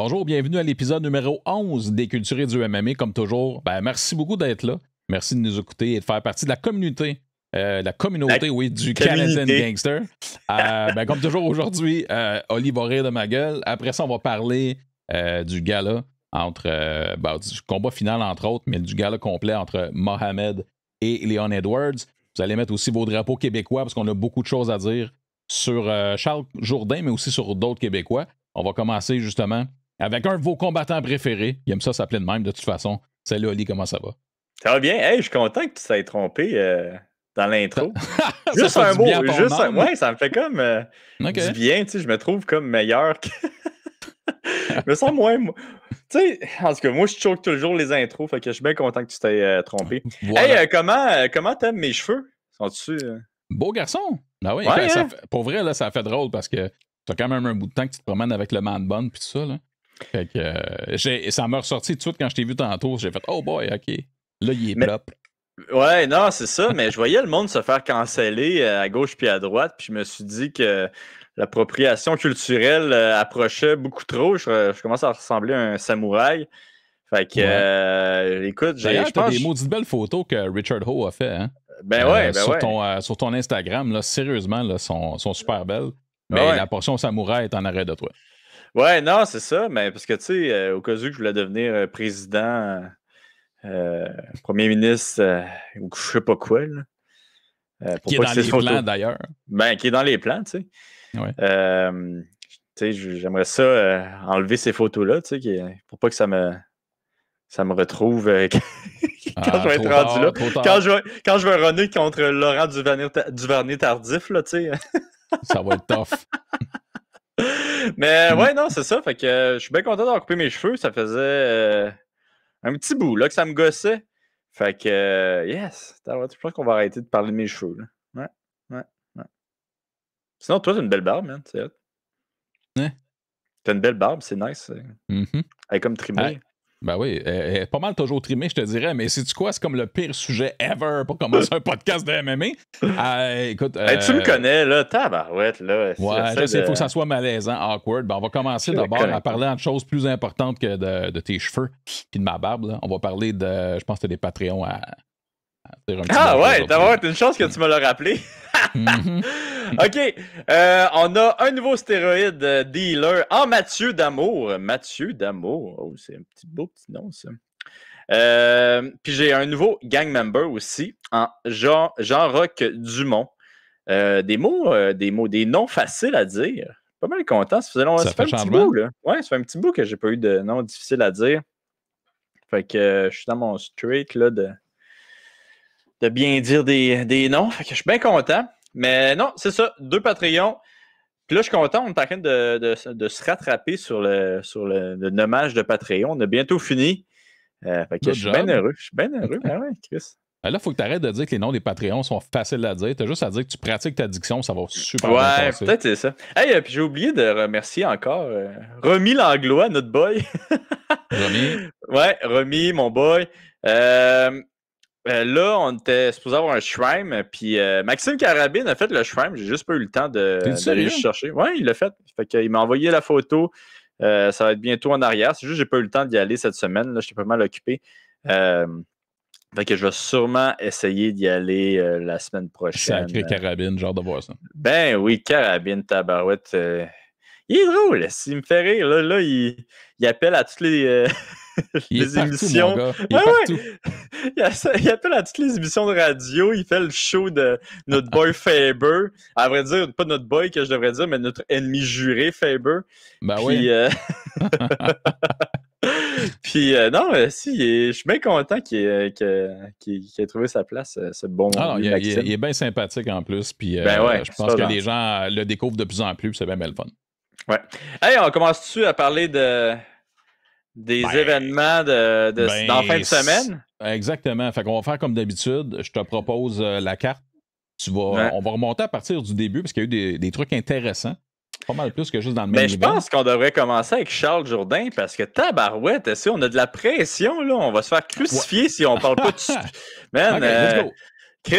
Bonjour, bienvenue à l'épisode numéro 11 des Culturés du MMA. Comme toujours, merci beaucoup d'être là. Merci de nous écouter et de faire partie de la communauté. Du Canadian Gangster. Comme toujours aujourd'hui, Oli va rire de ma gueule. Après ça, on va parler du gala du combat final entre autres, mais du gala complet entre Mohamed et Leon Edwards. Vous allez mettre aussi vos drapeaux québécois parce qu'on a beaucoup de choses à dire sur Charles Jourdain, mais aussi sur d'autres Québécois. On va commencer justement avec un de vos combattants préférés. Il aime ça s'appeler de même de toute façon. Salut Oli, comment ça va? Ça va bien. Hey, je suis content que tu t'aies trompé dans l'intro. Juste un mot. Ouais, ça me fait comme du bien. Tu sais, je me trouve comme meilleur que... Je me sens moins... Tu sais, en tout cas, moi, je choque toujours les intros. Fait que je suis bien content que tu t'aies trompé. Voilà. Hey, comment t'aimes mes cheveux? Sont-tu... Beau garçon! Ben oui, ouais, pour vrai, là, ça fait drôle parce que t'as quand même un bout de temps que tu te promènes avec le man bun puis tout ça. Là. Fait que ça m'a ressorti tout de suite quand je t'ai vu tantôt. J'ai fait « Oh boy, OK. » Là, il est propre. Ouais, non, c'est ça. Mais je voyais le monde se faire canceller à gauche puis à droite. Puis je me suis dit que l'appropriation culturelle approchait beaucoup trop. Je commence à ressembler à un samouraï. Fait que, écoute, je pense... des maudites belles photos que Richard Ho a fait, hein? Sur ton Instagram, là, sérieusement, là, sont super belles. Mais la portion samouraï est en arrêt de toi. Ouais, non, c'est ça. Mais parce que, tu sais, au cas où je voulais devenir président, premier ministre, ou je sais pas quoi, là. Qui est dans les plans, d'ailleurs. Qui est dans les plans, tu sais. Ouais. Tu sais, j'aimerais ça enlever ces photos-là, tu sais, pour pas que ça me retrouve quand je vais être rendu là. Quand je vais runner contre Laurent Duvernay-Tardif, là, tu sais. Ça va être tough. Mais ouais, non, c'est ça. Fait que je suis bien content d'avoir coupé mes cheveux. Ça faisait un petit bout là que ça me gossait. Fait que yes, je pense qu'on va arrêter de parler de mes cheveux. Là. Ouais. Sinon, toi, t'as une belle barbe, man. C'est hot. Hein? T'as une belle barbe, c'est nice. Mm-hmm. Elle est comme trimée. Ben oui, elle est pas mal toujours trimée, je te dirais, mais sais-tu quoi? C'est comme le pire sujet ever pour commencer un podcast de MMA. Écoute, tu me connais, là, tabarouette, là. Ouais, je sais, il faut que ça soit malaisant, awkward. Ben, on va commencer d'abord à parler de choses plus importantes que de tes cheveux puis de ma barbe. Là. On va parler de, je pense que t'as des Patreons à dire un petit ouais, t'as une chance que tu me l'as rappelé. OK, on a un nouveau stéroïde dealer en Mathieu d'Amour. Mathieu d'Amour, oh, c'est un beau petit nom, ça. Puis j'ai un nouveau gang member aussi, en Jean-Roch Dumont. Des noms faciles à dire. Pas mal content, ça fait un petit bout, là. Ouais, ça fait un petit bout que j'ai pas eu de nom difficile à dire. Fait que je suis dans mon straight, là, de bien dire des noms. Fait que je suis bien content. Mais non, c'est ça, 2 Patreons. Puis là, je suis content, on est en train de se rattraper sur le nommage de Patreon. On a bientôt fini. Fait que je suis bien heureux. Ben ouais, Chris. Là, il faut que tu arrêtes de dire que les noms des Patreons sont faciles à dire. Tu as juste à dire que tu pratiques ta diction, ça va super bien passer. Ouais, peut-être c'est ça. Hey, puis j'ai oublié de remercier encore Romy Langlois, notre boy. Romy? Ouais, Romy, mon boy. Là, on était supposé avoir un shrine, puis Maxime Carabine a fait le shrine. J'ai juste pas eu le temps d'aller le chercher. Ouais, il l'a fait. Fait qu'il m'a envoyé la photo. Ça va être bientôt en arrière. C'est juste que j'ai pas eu le temps d'y aller cette semaine. Là, j'étais pas mal occupé. Fait que je vais sûrement essayer d'y aller la semaine prochaine. Sacré Carabine, genre de voir ça. Ben oui, Carabine, tabarouette. Il est drôle. S'il me fait rire, là il appelle à toutes les... les émissions. Il appelle à toutes les émissions de radio. Il fait le show de notre boy Faber. À vrai dire, pas notre boy que je devrais dire, mais notre ennemi juré Faber. Ben oui. Puis non, je suis bien content qu'il ait trouvé sa place, ce bon il est bien sympathique en plus. Puis je pense que les gens le découvrent de plus en plus. C'est bien le fun. Ouais. Hey, on commence-tu à parler des événements d'en fin de semaine? Exactement. Fait qu'on va faire comme d'habitude. Je te propose la carte. On va remonter à partir du début parce qu'il y a eu des trucs intéressants. Pas mal plus que juste dans le même event. Je pense qu'on devrait commencer avec Charles Jourdain parce que tabarouette, on a de la pression, là. On va se faire crucifier si on parle pas de... Man, let's go.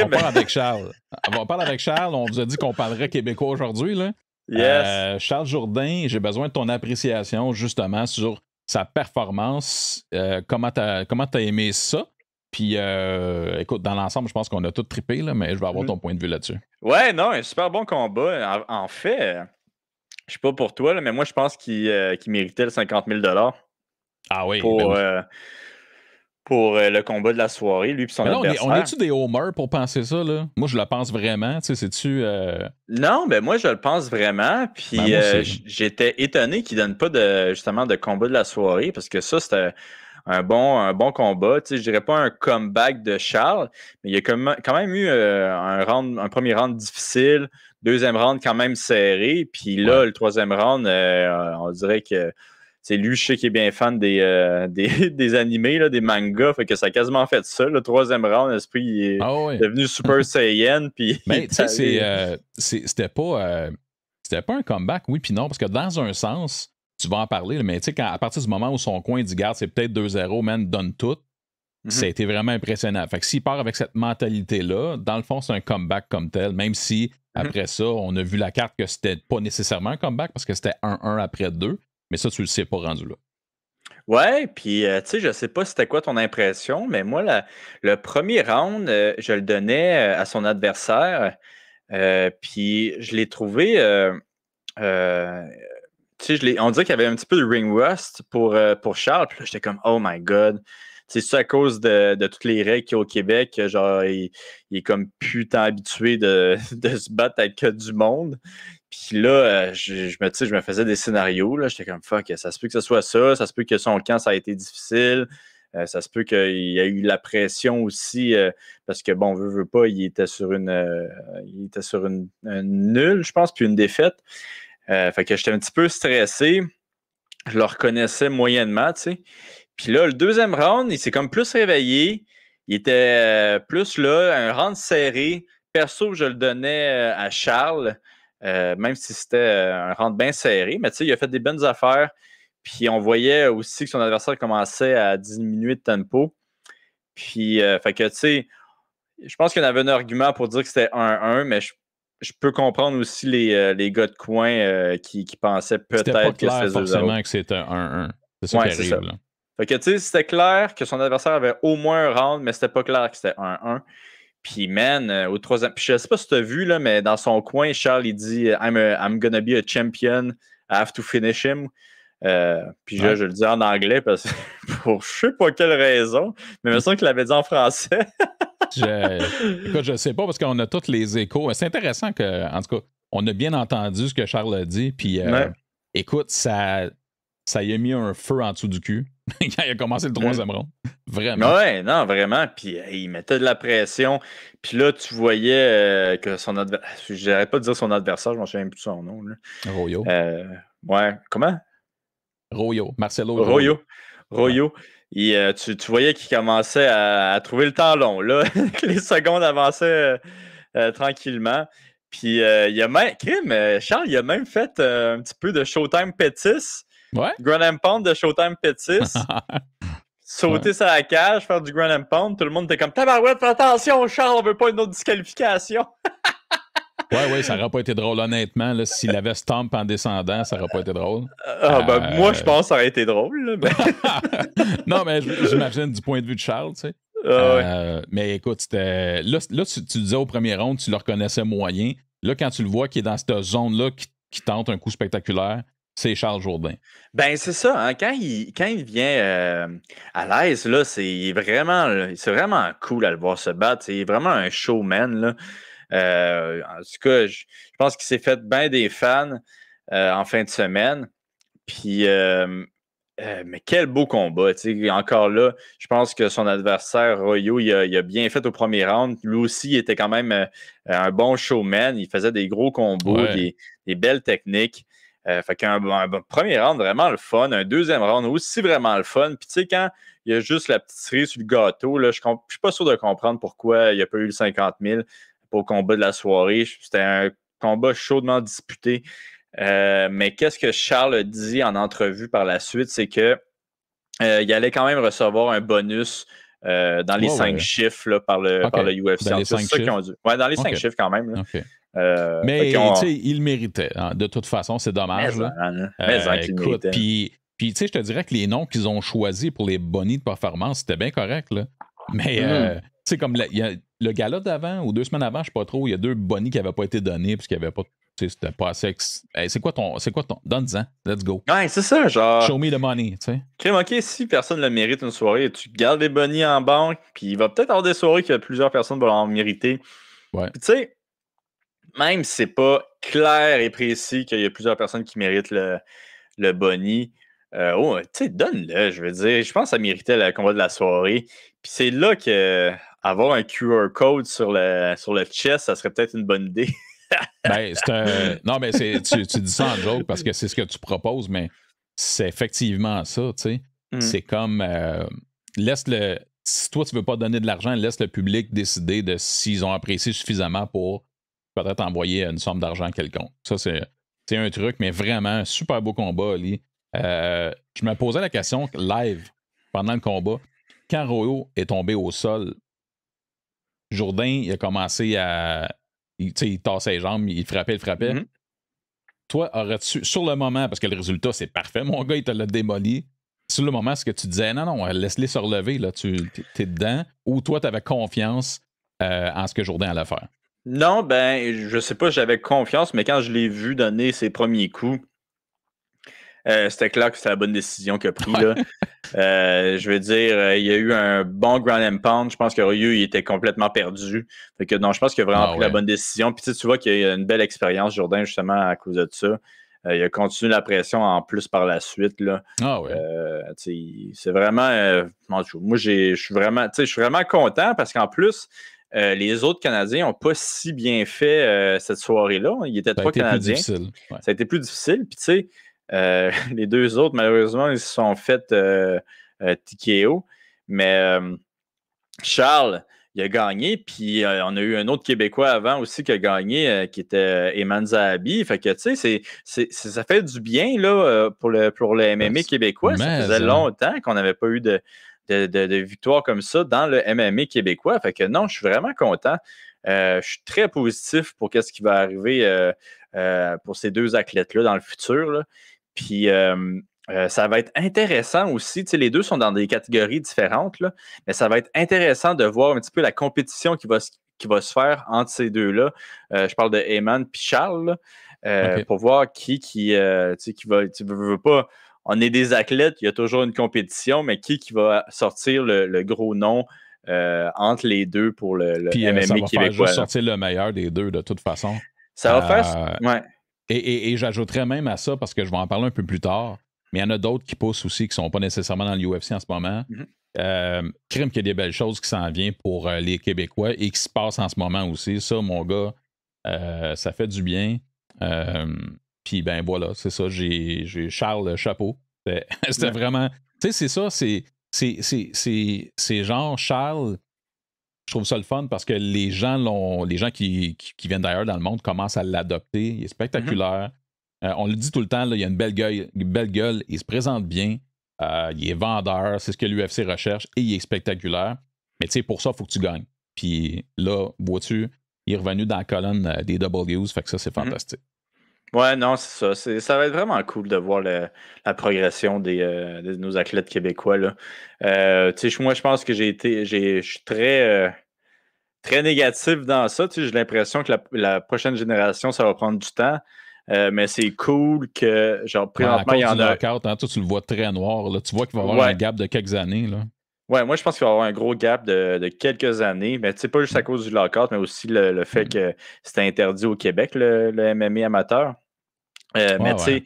On parle avec Charles. On parle avec Charles. On vous a dit qu'on parlerait québécois aujourd'hui, là. Yes. Charles Jourdain, j'ai besoin de ton appréciation justement sur sa performance. Comment t'as aimé ça? Puis, écoute, dans l'ensemble, je pense qu'on a tout trippé, là, mais je vais avoir ton point de vue là-dessus. Ouais, non, un super bon combat. En fait, je sais pas pour toi, là, mais moi, je pense qu'il méritait le 50 000 Ah oui, pour, ben oui. pour le combat de la soirée, lui et son adversaire. On est-tu des homers pour penser ça, là? Moi, je le pense vraiment. Tu sais, c'est-tu... Non, ben moi, je le pense vraiment. Puis j'étais étonné qu'il ne donne pas justement de combat de la soirée parce que ça, c'était un bon combat. Tu sais, je dirais pas un comeback de Charles, mais il y a quand même eu un premier round difficile, deuxième round quand même serré. Puis là, le troisième round, on dirait que c'est lui, je sais qu'il est bien fan des animés, là, des mangas, fait que ça a quasiment fait ça. Le troisième round, l'esprit il est devenu Super Saiyan. Puis mais tu sais, c'était pas un comeback, oui, puis non, parce que dans un sens, tu vas en parler, là, mais tu sais, à partir du moment où son coin dit garde, c'est peut-être 2-0, man, donne tout, ça a été vraiment impressionnant. Fait que s'il part avec cette mentalité-là, dans le fond, c'est un comeback comme tel, même si après ça, on a vu la carte que c'était pas nécessairement un comeback parce que c'était 1-1 après 2. Mais ça, tu le sais pas rendu là. Ouais, puis tu sais, je sais pas c'était quoi ton impression, mais moi, le premier round, je le donnais à son adversaire. Puis je l'ai trouvé. Tu sais, on dirait qu'il y avait un petit peu de ring rust pour Charles. Puis là, j'étais comme, oh my God. C'est à cause de toutes les règles qu'il y a au Québec. Genre, il est comme putain habitué de se battre avec que du monde. Puis là, je me faisais des scénarios. Là, j'étais comme, fuck, ça se peut que ce soit ça. Ça se peut que son camp, ça a été difficile. Ça se peut qu'il y ait eu la pression aussi. Parce que, bon, veut pas, il était sur une nulle, je pense, puis une défaite. Fait que j'étais un petit peu stressé. Je le reconnaissais moyennement, tu sais. Puis là, le deuxième round, il s'est comme plus réveillé. Il était plus là, un round serré. Perso, je le donnais à Charles, même si c'était un round bien serré. Mais tu sais, il a fait des bonnes affaires. Puis on voyait aussi que son adversaire commençait à diminuer de tempo. Puis, fait que tu sais, je pense qu'il y en avait un argument pour dire que c'était 1-1, mais je peux comprendre aussi les gars de coin qui pensaient peut-être que c'était 2-0. Forcément que c'était 1-1. C'est ça qui arrive. Là. Fait que, tu sais, c'était clair que son adversaire avait au moins un round, mais c'était pas clair que c'était 1-1. Puis, man, au troisième... Puis, je sais pas si tu as vu, là, mais dans son coin, Charles, il dit « I'm gonna be a champion. I have to finish him. » Puis là, je le dis en anglais parce que pour je sais pas quelle raison, mais il me semble qu'il l'avait dit en français. Écoute, je sais pas parce qu'on a tous les échos. C'est intéressant que, en tout cas, on a bien entendu ce que Charles a dit. Puis, écoute, ça y a mis un feu en dessous du cul quand il a commencé le troisième round. Vraiment. Ouais, non, vraiment. Puis, il mettait de la pression. Puis là, tu voyais que son adversaire. J'arrête pas de dire son adversaire, je m'en souviens plus de son nom. Là. Royo. Ouais, comment? Royo. Marcelo Royo. Royo. Et, tu voyais qu'il commençait à trouver le temps long. Là. Les secondes avançaient tranquillement. Puis il a même, Charles, il a même fait un petit peu de Showtime Pettis. Ouais. Ground and Pound de Showtime Pettis. Sauter sur la cage, faire du Ground and Pound. Tout le monde était comme tabarouette, fais attention, Charles, on veut pas une autre disqualification. Ouais, ça n'aurait pas été drôle, honnêtement. Là, s'il avait stomp en descendant, ça n'aurait pas été drôle. Moi, je pense que ça aurait été drôle. Là, mais... non, mais j'imagine du point de vue de Charles, tu sais. Mais écoute, c'était. Là tu disais au premier round, tu le reconnaissais moyen. Là, quand tu le vois qui est dans cette zone-là qui tente un coup spectaculaire, c'est Charles Jourdain. Ben, c'est ça. Hein? Quand il vient à l'aise, là, c'est vraiment cool à le voir se battre. C'est vraiment un showman. Là. En tout cas, je pense qu'il s'est fait bien des fans en fin de semaine. Puis, mais quel beau combat. Encore là, je pense que son adversaire, Royo, il a bien fait au premier round. Lui aussi, il était quand même un bon showman. Il faisait des gros combos, des belles techniques. Fait qu'un premier round vraiment le fun. Un deuxième round aussi vraiment le fun. Puis, tu sais, quand il y a juste la petite cerise sur le gâteau, là, je suis pas sûr de comprendre pourquoi il n'y a pas eu le 50 000 pour le combat de la soirée. C'était un combat chaudement disputé. Mais qu'est-ce que Charles a dit en entrevue par la suite, c'est que il allait quand même recevoir un bonus dans les 5 chiffres là, par le UFC. Dans les 5 chiffres? Dans les 5 chiffres quand même. Là. Mais tu sais, il le méritait. Hein. De toute façon, c'est dommage. Écoute, puis tu sais, je te dirais que les noms qu'ils ont choisis pour les bonnies de performance, c'était bien correct. Là. Mais tu sais, comme le gala d'avant ou 2 semaines avant, je sais pas trop, il y a 2 bonnies qui n'avaient pas été donnés parce qu'il n'y avait pas. Tu sais, c'était pas assez. C'est quoi ton. Donne-en. Let's go. Ouais, c'est ça, genre. Show me the money, tu sais. OK, si personne le mérite une soirée, tu gardes les bonnies en banque, puis il va peut-être avoir des soirées que plusieurs personnes vont en mériter. Ouais. Puis tu sais, même si c'est pas clair et précis qu'il y a plusieurs personnes qui méritent le boni, tu sais, donne-le, je veux dire. Je pense que ça méritait le combat de la soirée. Puis c'est là que avoir un QR code sur le chest, ça serait peut-être une bonne idée. Ben, non, mais tu dis ça en joke parce que c'est ce que tu proposes, mais c'est effectivement ça, tu sais. C'est comme si toi tu veux pas donner de l'argent, laisse le public décider de s'ils ont apprécié suffisamment pour peut-être envoyer une somme d'argent quelconque. Ça, c'est un truc, mais vraiment, un super beau combat, Ali. Je me posais la question live pendant le combat. Quand Royo est tombé au sol, Jourdain, il a commencé à. Il tassait les jambes, il frappait. Toi, aurais-tu, sur le moment, parce que le résultat, c'est parfait, mon gars, il te l'a démoli. Sur le moment, est-ce que tu disais, non, laisse-les se relever, là, t'es dedans, ou toi, tu avais confiance en ce que Jourdain allait faire? Non, ben, je sais pas, j'avais confiance, mais quand je l'ai vu donner ses premiers coups, c'était clair que c'était la bonne décision qu'il a pris. Là. Je veux dire, il y a eu un bon ground and pound. Je pense que Ryu, il était complètement perdu. Fait que non, je pense qu'il a vraiment pris la bonne décision. Puis tu vois qu'il y a une belle expérience, Jourdain, justement, à cause de ça. Il a continué la pression en plus par la suite. Là. C'est vraiment. Moi, je suis vraiment content parce qu'en plus, les autres Canadiens n'ont pas si bien fait cette soirée-là. Il était 3 Canadiens. Ça a été plus difficile. Puis tu sais, les 2 autres, malheureusement, ils se sont fait TKO. Mais Charles, il a gagné. Puis on a eu un autre Québécois avant aussi qui a gagné, qui était Eman Zahabi. Fait que, tu sais, ça fait du bien là, pour le MMA québécois. Ça faisait longtemps qu'on n'avait pas eu de victoire comme ça dans le MMA québécois. Fait que non, je suis vraiment content. Je suis très positif pour ce qui va arriver pour ces 2 athlètes-là dans le futur. Là. Puis ça va être intéressant aussi. Tu sais, les 2 sont dans des catégories différentes, là, mais ça va être intéressant de voir un petit peu la compétition qui va se faire entre ces 2-là. Je parle de Heyman et Charles, pour voir qui va. Tu veux pas. On est des athlètes, il y a toujours une compétition, mais qui va sortir le gros nom entre les 2 pour le MMA ça va québécois. Faire juste sortir le meilleur des 2 de toute façon. Ça va faire. Ouais. Et j'ajouterais même à ça, parce que je vais en parler un peu plus tard, mais il y en a d'autres qui poussent aussi, qui ne sont pas nécessairement dans l'UFC en ce moment. Crime qu'il y a des belles choses qui s'en viennent pour les Québécois et qui se passent en ce moment aussi. Ça, mon gars, ça fait du bien. Puis ben voilà, c'est ça, j'ai Charles Chapeau. C'était vraiment. Tu sais, c'est ça, c'est genre Charles. Je trouve ça le fun parce que les gens qui viennent d'ailleurs dans le monde commencent à l'adopter. Il est spectaculaire. On le dit tout le temps, là, il a une belle gueule, il se présente bien, il est vendeur, c'est ce que l'UFC recherche et il est spectaculaire. Mais tu sais, pour ça, il faut que tu gagnes. Puis là, vois-tu, il est revenu dans la colonne des W's, fait que ça, c'est fantastique. Ouais, non, c'est ça. Ça va être vraiment cool de voir la progression de nos athlètes québécois. Là. Moi, je pense que je suis très, très négatif dans ça. J'ai l'impression que la prochaine génération, ça va prendre du temps. Mais c'est cool que, genre, présentement, il y en a. Knockout, hein, toi, tu le vois très noir. Là. Tu vois qu'il va y avoir un gap de quelques années. Là. Ouais, moi, je pense qu'il va y avoir un gros gap de quelques années. Mais pas juste à cause du lockout, mais aussi le fait que c'était interdit au Québec, le MMA amateur. Mais tu sais,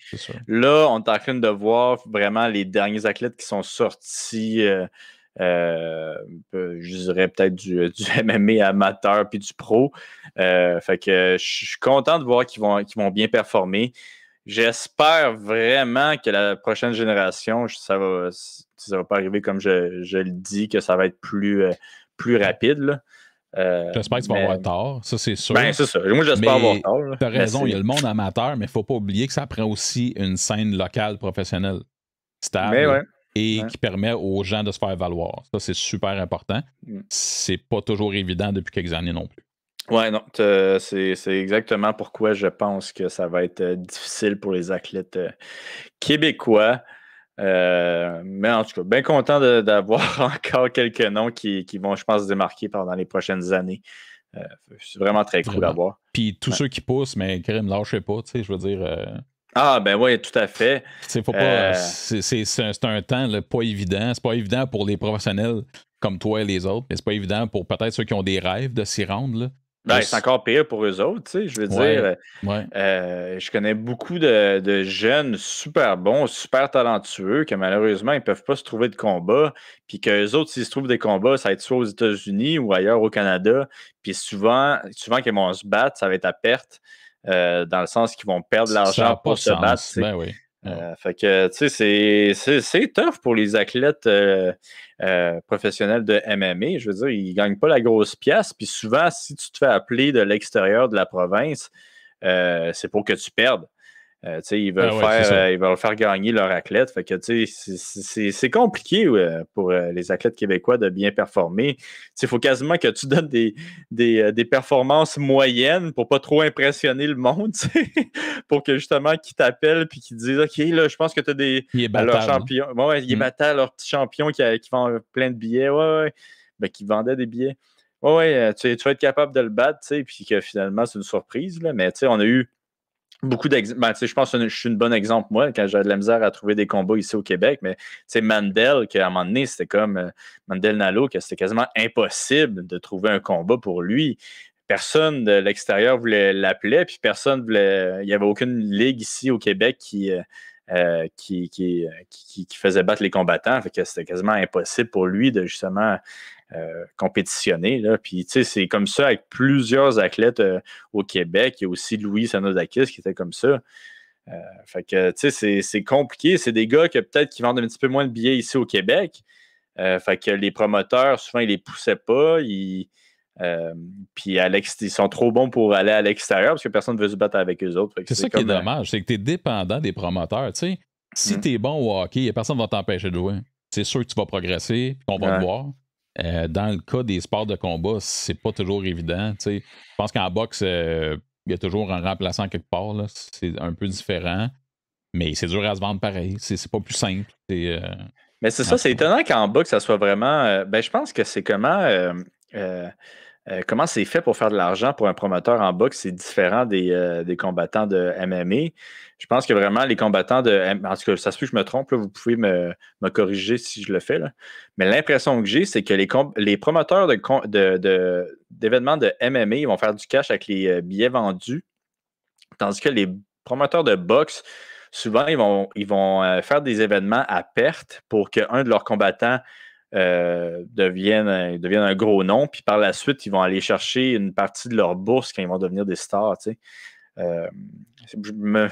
là, on est en train de voir vraiment les derniers athlètes qui sont sortis, je dirais peut-être du MMA amateur puis du pro. Fait que je suis content de voir qu'ils vont bien performer. J'espère vraiment que la prochaine génération, ça va pas arriver comme je le dis, que ça va être plus rapide. Là. J'espère que tu vas avoir tort, ça c'est sûr. Ben, c'est ça. Moi, j'espère avoir tort. Tu as raison, il y a le monde amateur, mais il ne faut pas oublier que ça prend aussi une scène locale professionnelle stable et qui permet aux gens de se faire valoir. Ça, c'est super important. C'est pas toujours évident depuis quelques années non plus. Ouais, non, c'est exactement pourquoi je pense que ça va être difficile pour les athlètes québécois. Mais en tout cas, bien content d'avoir encore quelques noms qui vont, je pense, se démarquer pendant les prochaines années. Euh, c'est vraiment très cool à Vraiment. voir. Puis tous Ouais. ceux qui poussent, mais crème, lâchez pas, tu sais, je veux dire. Ah, ben oui, tout à fait. Faut pas. C'est un temps là, pas évident. C'est pas évident pour les professionnels comme toi et les autres, mais c'est pas évident pour peut-être ceux qui ont des rêves de s'y rendre. Là. Ben, c'est Juste. encore pire pour eux autres, tu sais. Je veux Ouais. dire, Ouais. je connais beaucoup de jeunes super bons, super talentueux, que malheureusement, ils ne peuvent pas se trouver de combat. Puis qu'eux autres, s'ils se trouvent des combats, ça va être soit aux États-Unis ou ailleurs au Canada. Puis souvent qu'ils vont se battre, ça va être à perte, dans le sens qu'ils vont perdre de Ça l'argent n'a pas pour de se battre, sens. tu sais. Ben oui. Ouais. Fait que, tu sais, c'est tough pour les athlètes professionnels de MMA. Je veux dire, ils ne gagnent pas la grosse pièce. Puis souvent, si tu te fais appeler de l'extérieur de la province, c'est pour que tu perdes. Tu sais, Ah ouais, c'est ça. ils veulent faire gagner leur athlète. Fait que, tu sais, c'est compliqué pour les athlètes québécois de bien performer. Tu sais, il faut quasiment que tu donnes des performances moyennes pour pas trop impressionner le monde, tu sais, pour que justement qu'ils t'appellent puis qu'ils disent OK, là, je pense que tu as Il est à leur battable. champion. Ouais, il est battu à leur petit champion qui vend plein de billets. Ouais, ouais. Ben, qui vendait des billets. Ouais, ouais, tu vas être capable de le battre, tu sais, puis que finalement, c'est une surprise, là. Mais tu sais, on a eu beaucoup d'exemples. Ben, je pense que je suis une bonne exemple, moi, quand j'avais de la misère à trouver des combats ici au Québec. Mais Mandel, qu'à un moment donné, c'était comme Mandel Nalo, que c'était quasiment impossible de trouver un combat pour lui. Personne de l'extérieur voulait l'appeler, puis personne voulait. Il n'y avait aucune ligue ici au Québec qui faisait battre les combattants. Fait que c'était quasiment impossible pour lui de justement compétitionner. Là. Puis, tu sais, c'est comme ça avec plusieurs athlètes au Québec. Il y a aussi Louis Sanodakis qui était comme ça. Fait que, tu sais, c'est compliqué. C'est des gars que peut-être qui vendent un petit peu moins de billets ici au Québec. Fait que les promoteurs, souvent, ils les poussaient pas. Puis ils sont trop bons pour aller à l'extérieur parce que personne ne veut se battre avec eux autres. C'est ça qui est dommage, c'est que tu es dépendant des promoteurs. Tu sais, si tu es bon au hockey, il n'y a personne qui va t'empêcher de jouer. C'est sûr que tu vas progresser, qu'on va te voir. Dans le cas des sports de combat, c'est pas toujours évident. Tu sais. Je pense qu'en boxe, il y a toujours un remplaçant quelque part. Là. C'est un peu différent, mais c'est dur à se vendre pareil. C'est pas plus simple. Mais c'est ça, c'est étonnant qu'en boxe, ça soit vraiment. Ben, je pense que c'est comment c'est fait pour faire de l'argent pour un promoteur en boxe, c'est différent des combattants de MMA. Je pense que vraiment les combattants en tout cas, ça se peut que je me trompe, là, vous pouvez me corriger si je le fais. Là. Mais l'impression que j'ai, c'est que les promoteurs d'événements de MMA ils vont faire du cash avec les billets vendus, tandis que les promoteurs de boxe, souvent, ils vont faire des événements à perte pour qu'un de leurs combattants deviennent un gros nom. Puis par la suite, ils vont aller chercher une partie de leur bourse quand ils vont devenir des stars. Tu sais. Euh,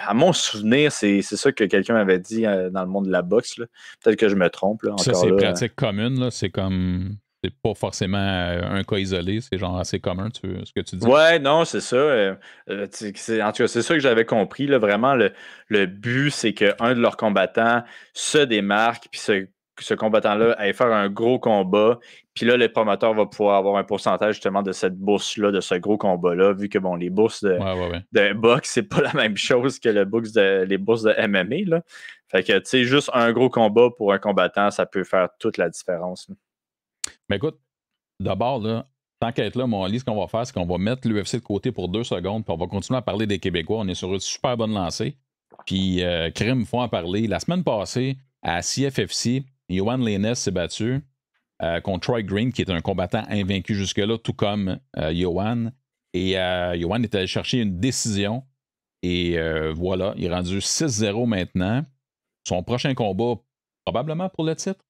à mon souvenir, c'est ça que quelqu'un m'avait dit dans le monde de la boxe. Là. Peut-être que je me trompe. Là, Ça, encore c'est là. pratique commune. Là. C'est comme. C'est pas forcément un cas isolé. C'est genre assez commun, ce que tu dis. Ouais, non, c'est ça. En tout cas, c'est ça que j'avais compris. Là, vraiment, le but, c'est qu'un de leurs combattants se démarque, puis ce combattant-là aille faire un gros combat. Puis là, le promoteur va pouvoir avoir un pourcentage justement de cette bourse-là, de ce gros combat-là, vu que bon, les bourses Ouais. de boxe, c'est pas la même chose que les bourses de MMA. Là. Fait que, tu sais, juste un gros combat pour un combattant, ça peut faire toute la différence. Là. Mais écoute, d'abord, là, tant qu'à être là, mon lit, ce qu'on va faire, c'est qu'on va mettre l'UFC de côté pour 2 secondes, puis on va continuer à parler des Québécois. On est sur une super bonne lancée. Puis, Crime, il faut en parler. La semaine passée, à CFFC, Johan Lennes s'est battu contre Troy Green, qui est un combattant invaincu jusque-là, tout comme Johan. Et Johan est allé chercher une décision. Et voilà, il est rendu 6-0 maintenant. Son prochain combat, probablement pour le titre.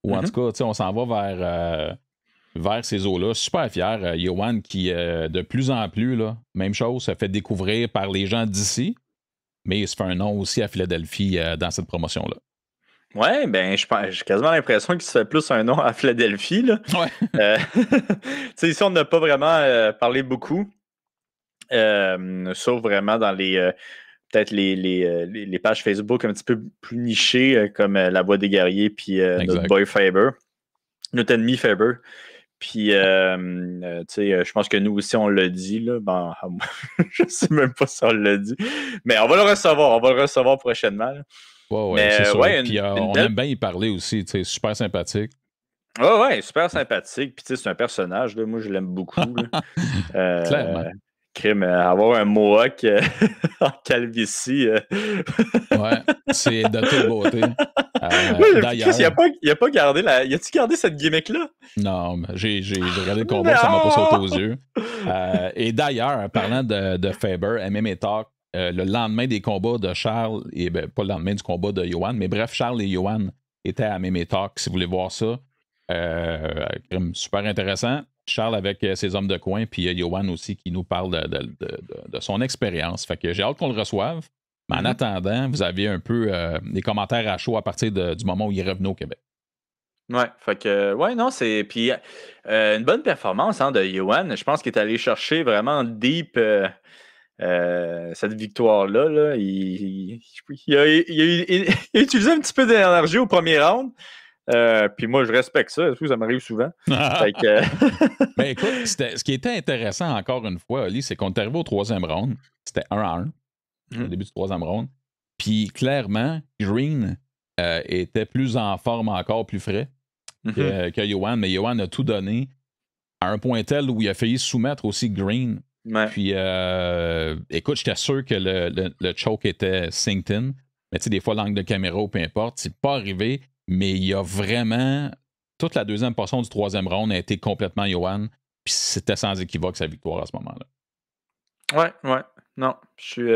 Ou en tout cas, on s'en va vers ces eaux-là. Super fier. Johan qui, de plus en plus, là, même chose, se fait découvrir par les gens d'ici, mais il se fait un nom aussi à Philadelphie dans cette promotion-là. Ouais, ben, j'ai quasiment l'impression qu'il se fait plus un nom à Philadelphie. Là. Ouais. Ici, on n'a pas vraiment parlé beaucoup, sauf vraiment dans peut-être les pages Facebook un petit peu plus nichées, comme La Voix des Guerriers puis notre boy Faber, notre ennemi Faber. Puis, tu sais, je pense que nous aussi, on l'a dit. Là. Ben, je sais même pas si on l'a dit. Mais on va le recevoir. On va le recevoir prochainement. Là. Ouais, c'est sûr. Ouais, Puis on belle... aime bien y parler aussi. Super sympathique. Ouais, super sympathique. Puis, tu sais, c'est un personnage. Là. Moi, je l'aime beaucoup. Clairement. Crime, avoir un mohawk en calvitie. Ouais, c'est de toute beauté. D'ailleurs. Il a pas gardé il a-tu gardé cette gimmick-là? Non, j'ai regardé le combat, ça m'a pas sauté aux yeux. Et d'ailleurs, en parlant de Faber, MMA Talk, le lendemain des combats de Charles, et pas le lendemain du combat de Johan, mais bref, Charles et Johan étaient à MMA Talk, si vous voulez voir ça. Super intéressant. Charles avec ses hommes de coin, puis Johan aussi qui nous parle de son expérience. Fait que j'ai hâte qu'on le reçoive. Mais en attendant, vous avez un peu des commentaires à chaud à partir du moment où il est revenu au Québec. Ouais, fait que, ouais, non, c'est. Puis, une bonne performance de Johan. Je pense qu'il est allé chercher vraiment deep cette victoire-là. Là. Il a utilisé un petit peu d'énergie au premier round. Puis moi, je respecte ça. Ça m'arrive souvent. Fait que... Mais écoute, ce qui était intéressant encore une fois, Ali, c'est qu'on est arrivé au troisième round. C'était 1-1 au début du troisième round. Puis clairement, Green était plus en forme encore, plus frais que Johan. Mais Johan a tout donné à un point tel où il a failli soumettre aussi Green. Ouais. Puis écoute, j'étais sûr que le choke était synced in. Mais tu sais, des fois, l'angle de caméra ou peu importe, c'est pas arrivé. Mais il y a vraiment. Toute la deuxième portion du troisième round a été complètement Johan. Puis c'était sans équivoque sa victoire à ce moment-là. Ouais. Non, je suis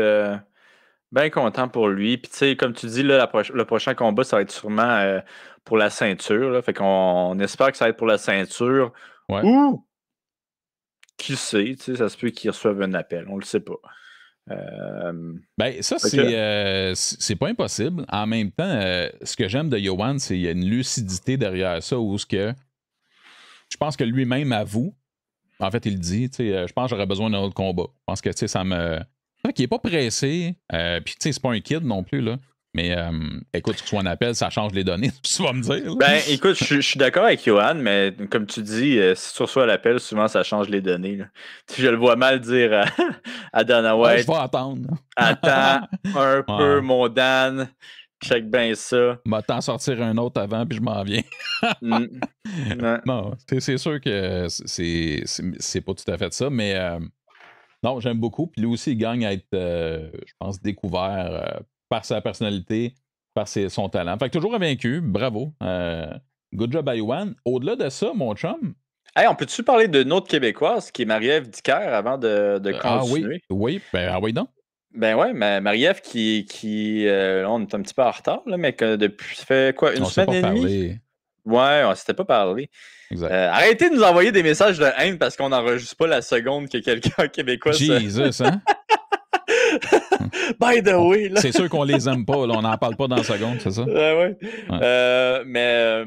bien content pour lui. Puis tu sais, comme tu dis, là, le prochain combat, ça va être sûrement pour la ceinture. Là. Fait qu'on espère que ça va être pour la ceinture. Ouais. Ou, qui sait, ça se peut qu'il reçoive un appel. On le sait pas. Ben, ça, c'est pas impossible. En même temps, ce que j'aime de Johan, c'est qu'il y a une lucidité derrière ça où je pense que lui-même avoue, en fait, il dit, je pense que j'aurais besoin d'un autre combat. Je pense que ça me. Qu'il n'est pas pressé. Puis, c'est pas un kid non plus, là. Mais écoute, tu reçois un appel, ça change les données, tu vas me dire. Là. Ben, écoute, je suis d'accord avec Johan, mais comme tu dis, si tu reçois l'appel, souvent ça change les données. Là. Je le vois mal dire à Dana White. Je vais attendre. Attends un peu, mon Dan. Check bien ça. Va t'en sortir un autre avant, puis je m'en viens. Non, c'est sûr que c'est pas tout à fait ça, mais non, j'aime beaucoup. Puis lui aussi, il gagne à être, je pense, découvert par sa personnalité, par son talent. Fait que toujours invaincu, bravo. Good job à Yohan. Au-delà de ça, mon chum. Hey, on peut-tu parler d'une autre Québécoise qui est Marie-Ève Dicker avant de continuer? Oui, oui, donc. Ben ouais, mais Marie-Ève qui on est un petit peu en retard, là, mais que depuis, ça fait quoi, une semaine et demie? Ouais, on s'était pas parlé. Exact. Arrêtez de nous envoyer des messages de haine parce qu'on n'enregistre pas la seconde que quelqu'un québécois... Jesus, hein? By the way, là. C'est sûr qu'on les aime pas, là, on n'en parle pas dans la seconde, c'est ça? Ouais. Mais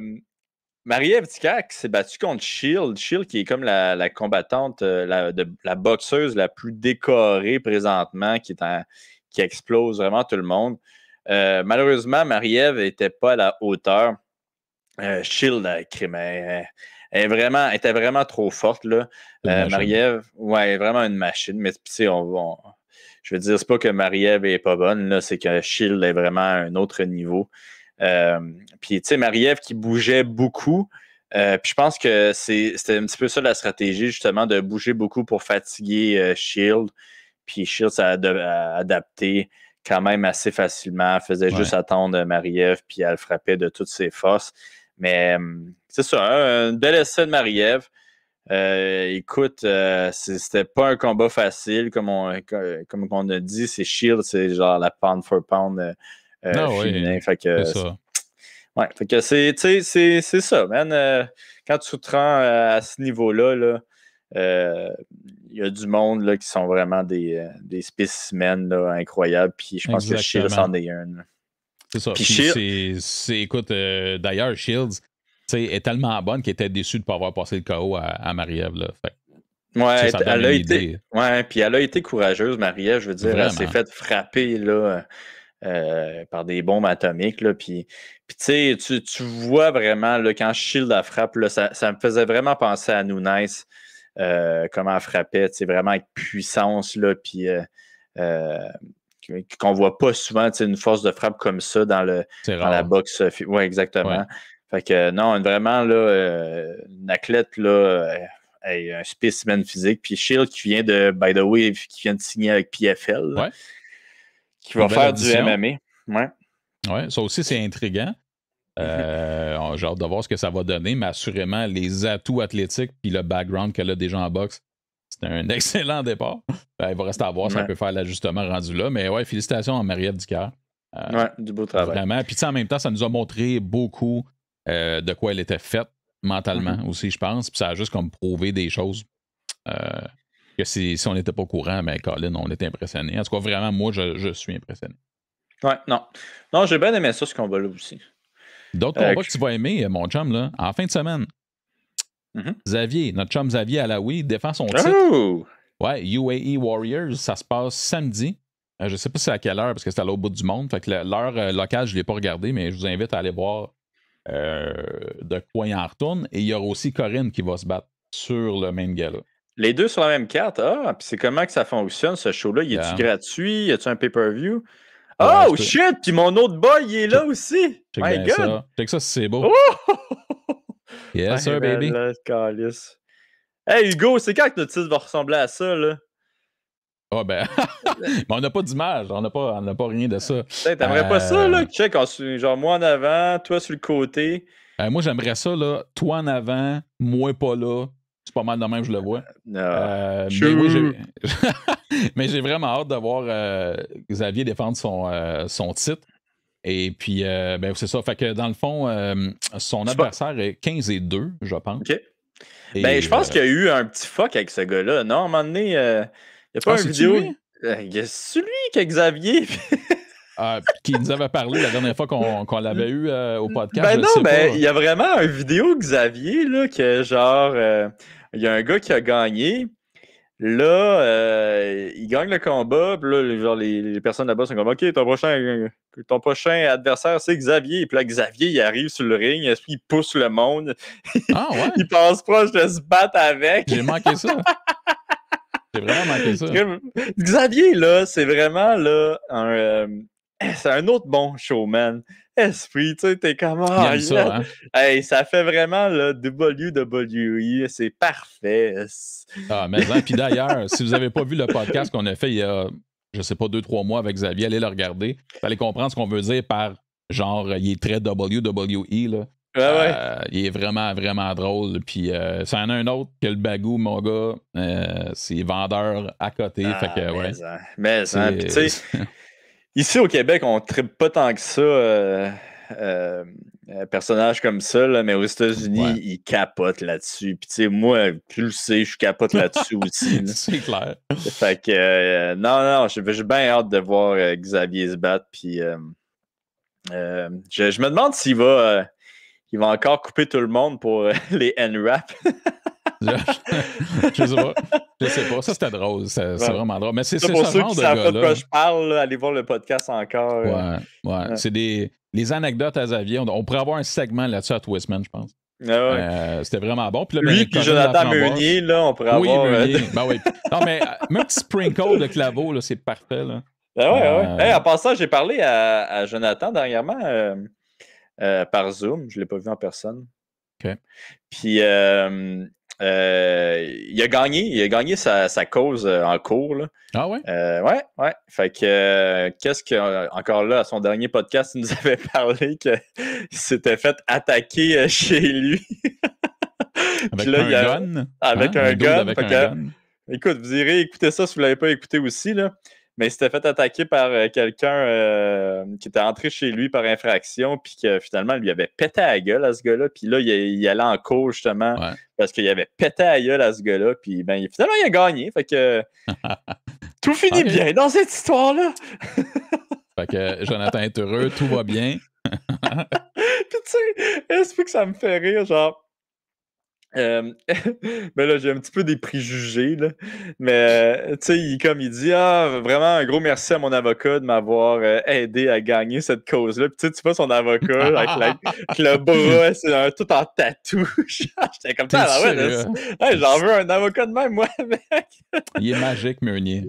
Marie-Ève Dicker qui s'est battue contre Shield. Shield qui est comme la combattante, la boxeuse la plus décorée présentement, qui explose vraiment tout le monde. Malheureusement, Marie-Ève n'était pas à la hauteur. Shield, elle était vraiment trop forte. Là. Marie-Ève, ouais, vraiment une machine. Mais tu sais, je veux dire, c'est pas que Marie-Ève est pas bonne, là, c'est que Shield est vraiment à un autre niveau. Puis, tu sais, Marie-Ève qui bougeait beaucoup. Puis, je pense que c'était un petit peu ça la stratégie, justement, de bouger beaucoup pour fatiguer Shield. Puis, Shield, ça a adapté quand même assez facilement. Elle faisait juste attendre Marie-Ève, puis elle frappait de toutes ses forces. Mais c'est ça, un bel essai de Marie-Ève. Écoute, c'était pas un combat facile, comme on a dit. C'est Shield, c'est genre la pound for pound féminin. Fait que, c'est ça. Ouais, fait que c'est ça, man. Quand tu te rends à ce niveau-là, il y a du monde là, qui sont vraiment des spécimens là, incroyables. Puis je pense que Shields en est un. C'est ça. Puis écoute, d'ailleurs, Shields est tellement bonne qu'elle était déçue de ne pas avoir passé le KO à Marie-Ève. Ouais, puis elle a été courageuse, Marie-Ève. Je veux dire, elle s'est faite frapper là, par des bombes atomiques. Là, puis tu sais, tu vois vraiment, là, quand Shield a frappe, là, ça me faisait vraiment penser à Nunes, comment elle frappait, tu sais, vraiment avec puissance, là, puis qu'on voit pas souvent, tu sais, une force de frappe comme ça dans la boxe. Oui, exactement. Ouais. Fait que non, vraiment, là, une athlète, là, un spécimen physique. Puis Shield qui vient de, by the way, qui vient de signer avec PFL, là, qui va faire du MMA. Ouais, ça aussi, c'est intriguant. J'ai hâte de voir ce que ça va donner, mais assurément, les atouts athlétiques puis le background qu'elle a déjà en boxe, c'est un excellent départ. Il va rester à voir si elle peut faire l'ajustement rendu là. Mais ouais, félicitations à Mariette Dicker. Du beau travail. Vraiment. Puis en même temps, ça nous a montré beaucoup de quoi elle était faite mentalement aussi, je pense. Puis ça a juste comme prouvé des choses que si on n'était pas au courant, mais Colin, on était impressionné. En tout cas, vraiment, moi, je suis impressionné. Ouais, non. Non, j'ai bien aimé ça, ce combat-là aussi. D'autres combats que tu vas aimer, mon chum, là, en fin de semaine. Xavier, notre chum Xavier Alaoui défend son titre. Oh! Ouais, UAE Warriors, ça se passe samedi. Je sais pas si c'est à quelle heure, parce que c'est à l'autre bout du monde. Fait que l'heure locale, je ne l'ai pas regardée, mais je vous invite à aller voir de quoi il en retourne. Et il y aura aussi Corinne qui va se battre sur le main gala. Les deux sur la même carte? Ah, puis c'est comment que ça fonctionne, ce show-là? Y est-tu gratuit? Y a-tu un pay-per-view? Ouais, oh, shit! Puis mon autre boy, il est là aussi! My God! Check ça si c'est beau. Oh! Yes, sir, baby. Hey, Hugo, c'est quand que notre titre va ressembler à ça, là? Ah, ben, mais on n'a pas d'image, on n'a pas rien de ça. T'aimerais pas ça, là? Check, genre moi en avant, toi sur le côté. Moi, j'aimerais ça, là, toi en avant, moi pas là. C'est pas mal de même que je le vois. Mais oui, mais j'ai vraiment hâte de voir Xavier défendre son titre. Et puis, ben, c'est ça. Fait que dans le fond, son adversaire est 15-2, je pense. OK. Ben, je pense qu'il y a eu un petit fuck avec ce gars-là. Non, à un moment donné, il n'y a pas une vidéo. C'est lui qui est Xavier. Qui nous avait parlé la dernière fois qu'on l'avait eu au podcast. Ben non, ben, il y a vraiment une vidéo Xavier, là, que genre, il y a un gars qui a gagné. Là, il gagne le combat. Puis là, genre, les personnes là-bas sont comme, OK, ton prochain adversaire, c'est Xavier. Puis là, Xavier, il arrive sur le ring. Il pousse le monde. Ah ouais? Il passe proche de se battre avec. J'ai manqué ça. J'ai vraiment manqué ça. Xavier, là, c'est vraiment là, c'est un autre bon showman. Esprit, tu sais, t'es comme... ça, hein? Hey, ça fait vraiment le WWE, c'est parfait. Ah, mais puis d'ailleurs, si vous n'avez pas vu le podcast qu'on a fait il y a, je sais pas, 2-3 mois avec Xavier, allez le regarder. Vous allez comprendre ce qu'on veut dire par genre, il est très WWE, là. Il est vraiment, vraiment drôle. Puis, ça en a un autre que le bagou, mon gars. C'est vendeur à côté. Fait que, ouais. Mais, puis, tu sais, ici au Québec, on ne tripe pas tant que ça. Personnage comme ça, là, mais aux États-Unis, ils capotent là-dessus. Puis, tu sais, moi, tu le sais, je capote là-dessus aussi. Là. C'est clair. Fait que, non, j'ai bien hâte de voir Xavier se battre. Puis, je me demande s'il va. Il va encore couper tout le monde pour les N-Rap. Je sais pas. Ça, c'était drôle. C'est vraiment drôle. Mais c'est ce pour ceux genre qui de savent gars-là. pas de quoi je parle, là, allez voir le podcast encore. Ouais. C'est les anecdotes à Xavier. On pourrait avoir un segment là-dessus à Twistman, je pense. C'était vraiment bon. Puis là, lui puis Jonathan Meunier, là, on pourrait avoir... Ben oui. Non, mais même petit sprinkle de claveau, là, c'est parfait. Là. En passant, j'ai parlé à Jonathan dernièrement... par Zoom, je ne l'ai pas vu en personne. OK. Puis il a gagné sa cause en cours. Là. Ah ouais? Ouais. Fait que qu'est-ce que encore là, à son dernier podcast, il nous avait parlé qu'il s'était fait attaquer chez lui. Avec là, un gun? Avec un gun. Écoute, vous irez écouter ça si vous ne l'avez pas écouté aussi, là. Mais il s'était fait attaquer par quelqu'un qui était entré chez lui par infraction, puis que finalement, lui avait pété à la gueule à ce gars-là. Puis là, il allait en cours, justement, parce qu'il avait pété à la gueule à ce gars-là. Puis ben, finalement, il a gagné. Fait que tout finit bien dans cette histoire-là. Fait que Jonathan est heureux, tout va bien. Puis tu sais, est-ce que ça me fait rire, genre... Mais là, j'ai un petit peu des préjugés, là. Mais, tu sais, il dit, vraiment un gros merci à mon avocat de m'avoir aidé à gagner cette cause-là. Puis tu vois son avocat avec le bras, c'est tout en tatou. J'étais comme ça, j'en veux un avocat de même, moi, mec. Il est magique, Meunier.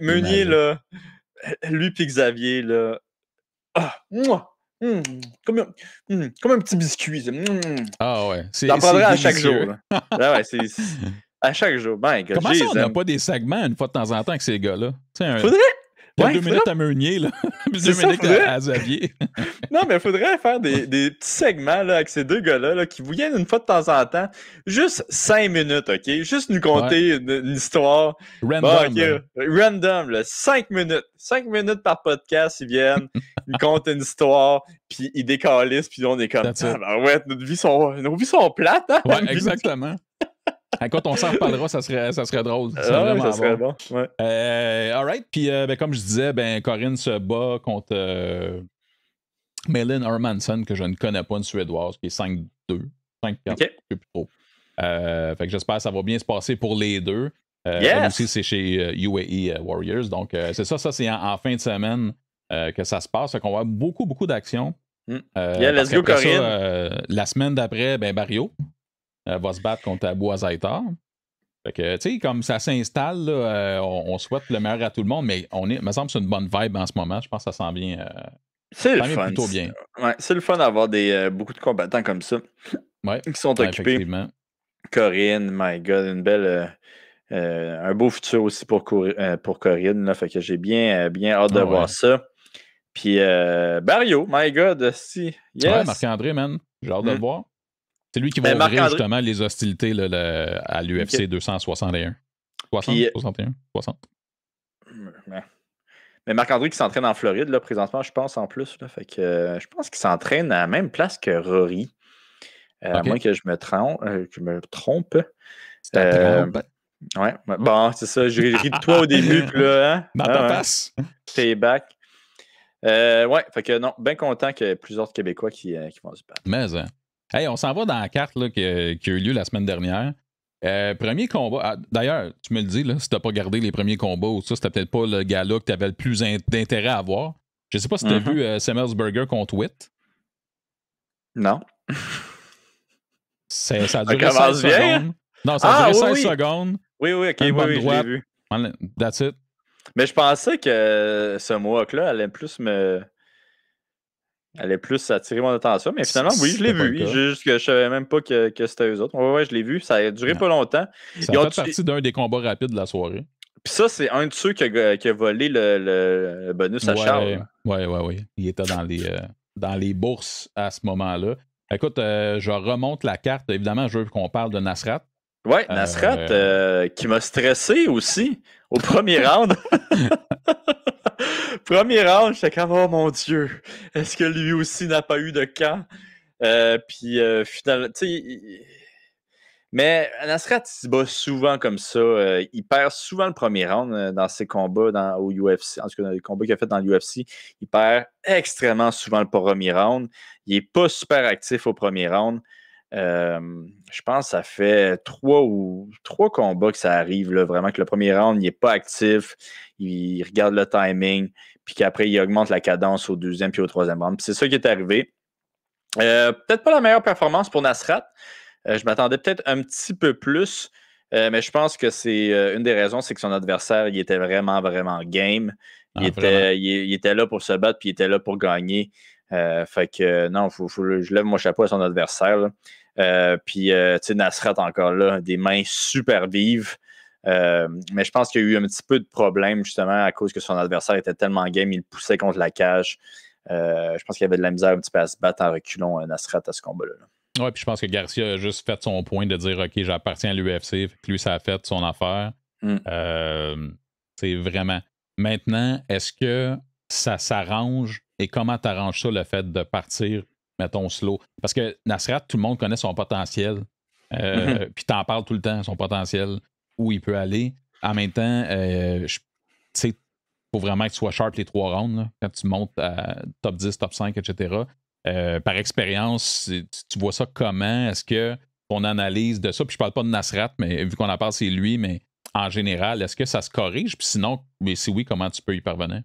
Meunier, là, lui puis Xavier, là. Mouah! Comme un petit biscuit. Ah ouais. J'en prendrais à chaque jour. Ouais, c'est à chaque jour. Ben, comment ça, on n'a pas des segments une fois de temps en temps avec ces gars-là? Faudrait. Ouais, 2 minutes à Meunier, là. 2 minutes à Xavier. Non, mais il faudrait faire des petits segments là, avec ces deux gars-là là, qui vous viennent une fois de temps en temps. Juste 5 minutes, OK? Juste nous conter une histoire. Random. Bon, random, là. 5 minutes. 5 minutes par podcast, ils viennent, ils nous content une histoire, puis ils décalissent, puis on est comme, ouais, nos vies sont plates, hein? Ouais, exactement. Quand on s'en reparlera, ça serait drôle. Ça serait bon. Ouais. All right. Puis, comme je disais, Corinne se bat contre Malin Hermansson, que je ne connais pas, une Suédoise, qui est 5-2, 5-4, je ne sais plus trop. Fait que j'espère que ça va bien se passer pour les deux. Elle aussi, c'est chez UAE Warriors. Donc, c'est ça c'est en fin de semaine que ça se passe. Fait qu'on va avoir beaucoup d'actions. Let's go, Corinne. La semaine d'après, Barrio va se battre contre Abu Azaitar. Fait que, tu sais, comme ça s'installe, on souhaite le meilleur à tout le monde, mais me semble que c'est une bonne vibe en ce moment. Je pense que ça sent bien. C'est le fun. Plutôt bien. Ouais, c'est le fun d'avoir beaucoup de combattants comme ça qui sont occupés. Effectivement. Corinne, my God, une belle. Un beau futur aussi pour Corinne. Là, fait que j'ai bien hâte de voir ça. Puis Barrio, my God, si. Yes. Ouais, Marc-André, man. J'ai hâte de le voir. C'est lui qui va ouvrir justement les hostilités là, à l'UFC 261. 60. Mais Marc-André qui s'entraîne en Floride, là, présentement, je pense, en plus. Là, fait que je pense qu'il s'entraîne à la même place que Rory. À moins que je me trompe. Ouais. Bon, c'est ça. J'ai ri de toi au début. Puis là, hein? Dans ta face. Payback. Ouais, fait que non, bien content qu'il y ait plusieurs Québécois qui vont se battre. Mais, hey, on s'en va dans la carte là, qui a eu lieu la semaine dernière. Premier combat. D'ailleurs, tu me le dis, là, si t'as pas gardé les premiers combats ou ça, c'était peut-être pas le gars-là que t'avais le plus d'intérêt à voir. Je sais pas si t'as vu Semmelsberger contre Witt. Non. Ça a duré 16 secondes. Non, ça a duré 16 secondes. Oui, ok, oui, je l'ai vu. That's it. Mais je pensais que ce Mohawk-là allait plus attirer mon attention, mais finalement, oui, je l'ai vu. Juste que je savais même pas que c'était eux autres. Ouais, je l'ai vu. Ça a duré pas longtemps. Ça a fait partie d'un des combats rapides de la soirée. Puis ça, c'est un de ceux qui a volé le bonus à Charles. Oui. Il était dans les bourses à ce moment-là. Écoute, je remonte la carte. Évidemment, je veux qu'on parle de Nasrat. Oui, Nasrat qui m'a stressé aussi au premier round. Premier round, j'étais comme, oh mon Dieu, est-ce que lui aussi n'a pas eu de camp? Puis finalement, tu sais, mais Nasrat, il se bat souvent comme ça. Il perd souvent le premier round dans ses combats au UFC. En tout cas, dans les combats qu'il a fait dans l'UFC, il perd extrêmement souvent le premier round. Il n'est pas super actif au premier round. Je pense que ça fait trois combats que ça arrive, là, vraiment que le premier round, il n'est pas actif, il regarde le timing, puis qu'après, il augmente la cadence au deuxième puis au troisième round. Puis c'est ça qui est arrivé. Peut-être pas la meilleure performance pour Nasrat. Je m'attendais peut-être un petit peu plus, mais je pense que c'est une des raisons, c'est que son adversaire, il était vraiment, vraiment game. Il était là pour se battre, puis il était là pour gagner. Fait que non, je lève mon chapeau à son adversaire. Puis, tu sais, Nasrat encore là, des mains super vives. Mais je pense qu'il y a eu un petit peu de problème justement à cause que son adversaire était tellement game, il le poussait contre la cage. Je pense qu'il y avait de la misère un petit peu à se battre en reculons, Nasrat, à ce combat-là. Oui, puis je pense que Garcia a juste fait son point de dire OK, j'appartiens à l'UFC, que lui, ça a fait son affaire. C'est vraiment. Maintenant, est-ce que ça s'arrange et comment t'arranges ça, le fait de partir, mettons, slow? Parce que Nasrat, tout le monde connaît son potentiel. Puis t'en parles tout le temps, son potentiel, où il peut aller. En même temps, tu sais, il faut vraiment que tu sois sharp les 3 rounds, là, quand tu montes à top 10, top 5, etc. Par expérience, tu vois ça comment? Est-ce que ton analyse de ça. Puis je parle pas de Nasrat, mais vu qu'on en parle, c'est lui, mais en général, est-ce que ça se corrige? Puis sinon, mais si oui, comment tu peux y parvenir?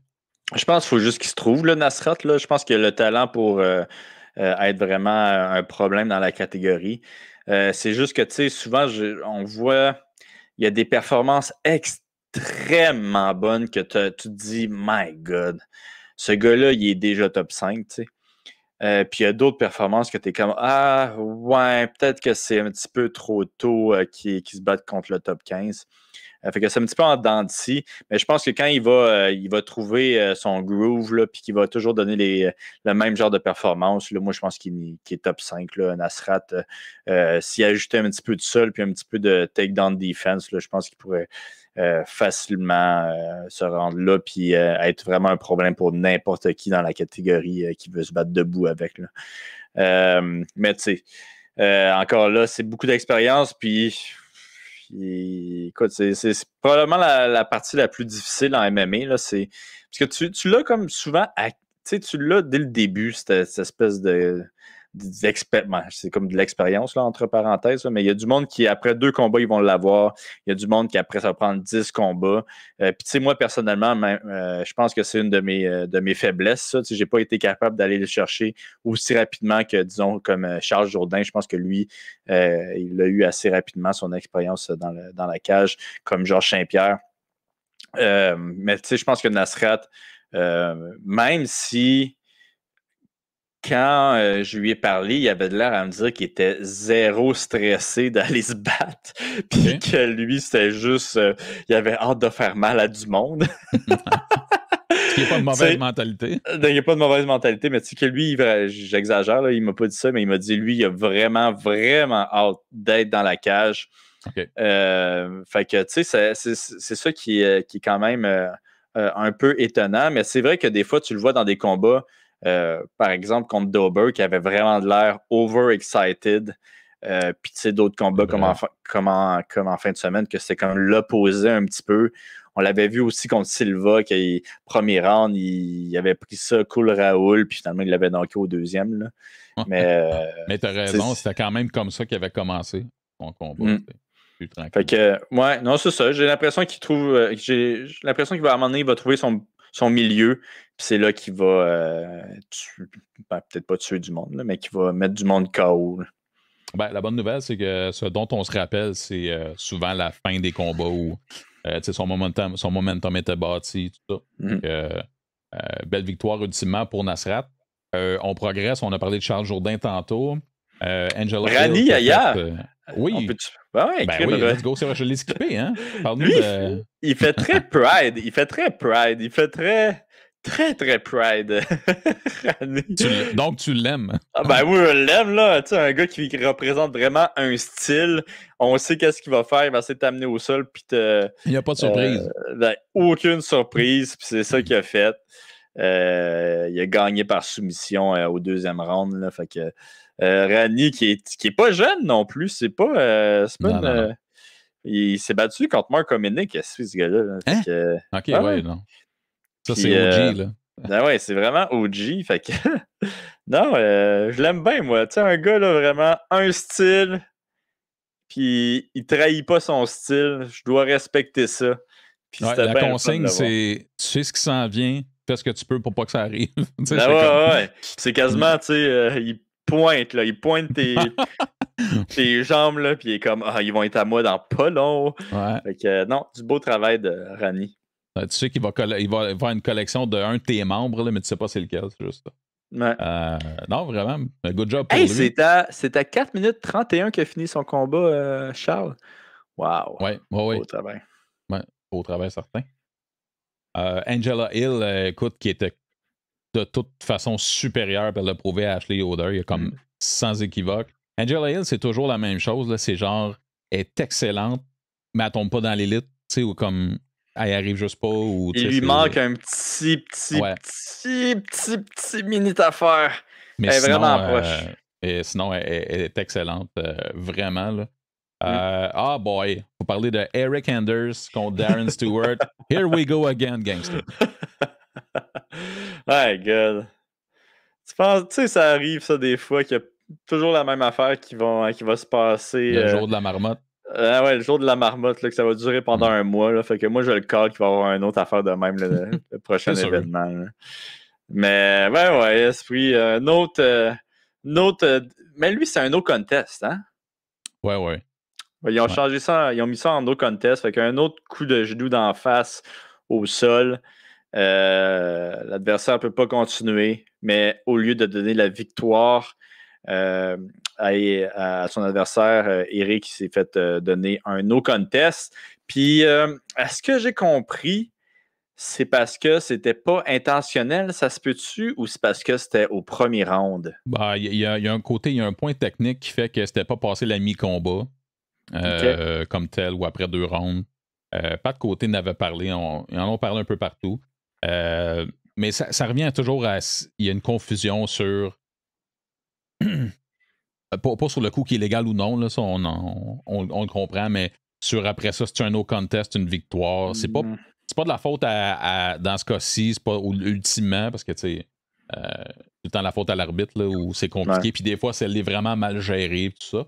Je pense qu'il faut juste qu'il se trouve, le Nasrat. Là. Je pense qu'il a le talent pour être vraiment un problème dans la catégorie. C'est juste que, tu sais, souvent, on voit, il y a des performances extrêmement bonnes que tu te dis, my God, ce gars-là, il est déjà top 5, tu sais. Puis il y a d'autres performances que tu es comme, ah, ouais, peut-être que c'est un petit peu trop tôt qui se battent contre le top 15. Fait que c'est un petit peu en dents de scie, mais je pense que quand il va trouver son groove, là, puis qu'il va toujours donner le même genre de performance, là, moi, je pense qu'il est top 5. Là, Nasrat, s'il ajoutait un petit peu de sol puis un petit peu de takedown defense, là, je pense qu'il pourrait facilement se rendre là puis être vraiment un problème pour n'importe qui dans la catégorie qui veut se battre debout avec. Là. Mais tu sais, encore là, c'est beaucoup d'expérience, puis écoute, c'est probablement la partie la plus difficile en MMA. Là, parce que tu l'as comme souvent, tu l'as dès le début, cette espèce c'est comme de l'expérience, là, entre parenthèses, là, mais il y a du monde qui, après 2 combats, ils vont l'avoir. Il y a du monde qui, après, ça va prendre 10 combats. Puis, tu sais, moi, personnellement, je pense que c'est une de mes faiblesses, ça. Je n'ai pas été capable d'aller le chercher aussi rapidement que, disons, comme Charles Jourdain. Je pense que lui, il a eu assez rapidement son expérience dans la cage, comme Georges Saint-Pierre. Mais, tu sais, je pense que Nasrat, même si quand je lui ai parlé, il avait de l'air à me dire qu'il était zéro stressé d'aller se battre. Puis que lui, c'était juste, il avait hâte de faire mal à du monde. Il n'y a pas de mauvaise mentalité. Il n'y a pas de mauvaise mentalité, mais tu sais que lui, j'exagère, là, il ne m'a pas dit ça, mais il m'a dit, lui, il a vraiment, vraiment hâte d'être dans la cage. Okay. Fait que, tu sais, c'est ça qui est quand même un peu étonnant, mais c'est vrai que des fois, tu le vois dans des combats, par exemple, contre Dober, qui avait vraiment de l'air overexcited. Puis, tu sais, d'autres combats comme en fin de semaine, que c'était comme l'opposé un petit peu. On l'avait vu aussi contre Silva, qui, premier round, il avait pris ça cool Raoul, puis finalement, il l'avait knocké au deuxième. Là. Mais tu as raison, c'était quand même comme ça qu'il avait commencé son combat. Fait que, ouais, non, c'est ça. J'ai l'impression qu'il trouve. J'ai l'impression qu'il va à un moment donné, il va trouver son milieu, puis c'est là qu'il va peut-être pas tuer du monde, là, mais qu'il va mettre du monde KO. Ben, la bonne nouvelle, c'est que ce dont on se rappelle, c'est souvent la fin des combats où son momentum était bâti, tout ça. Belle victoire ultimement pour Nasrat. On progresse, on a parlé de Charles Jourdain tantôt. Angela Rani Yaya. Oui. Oui, let's go, c'est vrai, je l'ai skippé, hein? Lui, il fait très pride. Il fait très pride. Donc, tu l'aimes. Ah ben oui, je l'aime, là. Tu sais, un gars qui représente vraiment un style. On sait qu'est-ce qu'il va faire. Il va essayer de t'amener au sol. Puis il n'y a pas de surprise. Aucune surprise. Puis c'est ça qu'il a fait. Il a gagné par soumission au deuxième round. Là, fait que Rani, qui est pas jeune non plus. C'est pas non. Il s'est battu contre Mark Hominick, ce gars-là. Là. Hein? Ok, ouais, non. Ça, c'est OG, là. Ben ouais, c'est vraiment OG. Fait que non, je l'aime bien, moi. Tu sais, un gars, là, vraiment, un style, puis il trahit pas son style. Je dois respecter ça. Puis la consigne, c'est tu sais ce qui s'en vient, fais ce que tu peux pour pas que ça arrive. Ouais. C'est quasiment, tu sais, il pointe, là. Il pointe tes jambes, là, puis il est comme, ils vont être à moi dans pas long. Ouais. Fait que non, du beau travail de Rani. Tu sais qu'il va avoir une collection d'un de tes membres, là, mais tu sais pas c'est lequel, c'est juste ça. Ouais. Non, vraiment, un good job pour lui. C'est à 4 minutes 31 qu'a fini son combat, Charles. Wow. Ouais. Beau travail. Ouais, beau travail, certain. Angela Hill, écoute, qui était de toute façon supérieure, elle l'a prouvé à Ashley Yoder, il y a comme sans équivoque. Angela Hill, c'est toujours la même chose, là, c'est genre, elle est excellente, mais elle tombe pas dans l'élite, tu sais, ou comme elle arrive juste pas. Ou, il lui manque un petit minute à faire. Mais elle est vraiment proche. Et sinon, elle est excellente, vraiment. Là. Boy, faut parler de Eric Anders contre Darren Stewart. Here we go again, gangster. My God. Tu sais, ça arrive, ça, des fois, qu'il toujours la même affaire qui va se passer. Le jour de la marmotte. Ouais, le jour de la marmotte, là, que ça va durer pendant un mois. Là, fait que moi, je le call qu'il va y avoir une autre affaire de même, le prochain événement. Là. Mais, ouais, Esprit. Mais lui, c'est un no contest, hein? Ouais. Ils ont changé ça, ils ont mis ça en no contest. Fait qu'un autre coup de genou d'en face au sol. L'adversaire ne peut pas continuer, mais au lieu de donner la victoire à son adversaire, Eric s'est fait donner un no contest. Puis, est-ce que j'ai compris, c'est parce que c'était pas intentionnel, ça se peut-tu, ou c'est parce que c'était au premier round? Bah, il y a un côté, il y a un point technique qui fait que c'était pas passé la mi-combat comme tel ou après 2 rounds. Pas de côté n'avait parlé, ils en ont parlé un peu partout. Mais ça revient toujours à. Il y a une confusion sur. pas sur le coup qui est légal ou non, là, ça, on le comprend, mais sur après ça, c'est un no contest, une victoire. C'est pas de la faute dans ce cas-ci, c'est pas ultimement, parce que tu sais, tout le temps la faute à l'arbitre, là, où c'est compliqué, puis des fois, c'est vraiment mal géré, tout ça.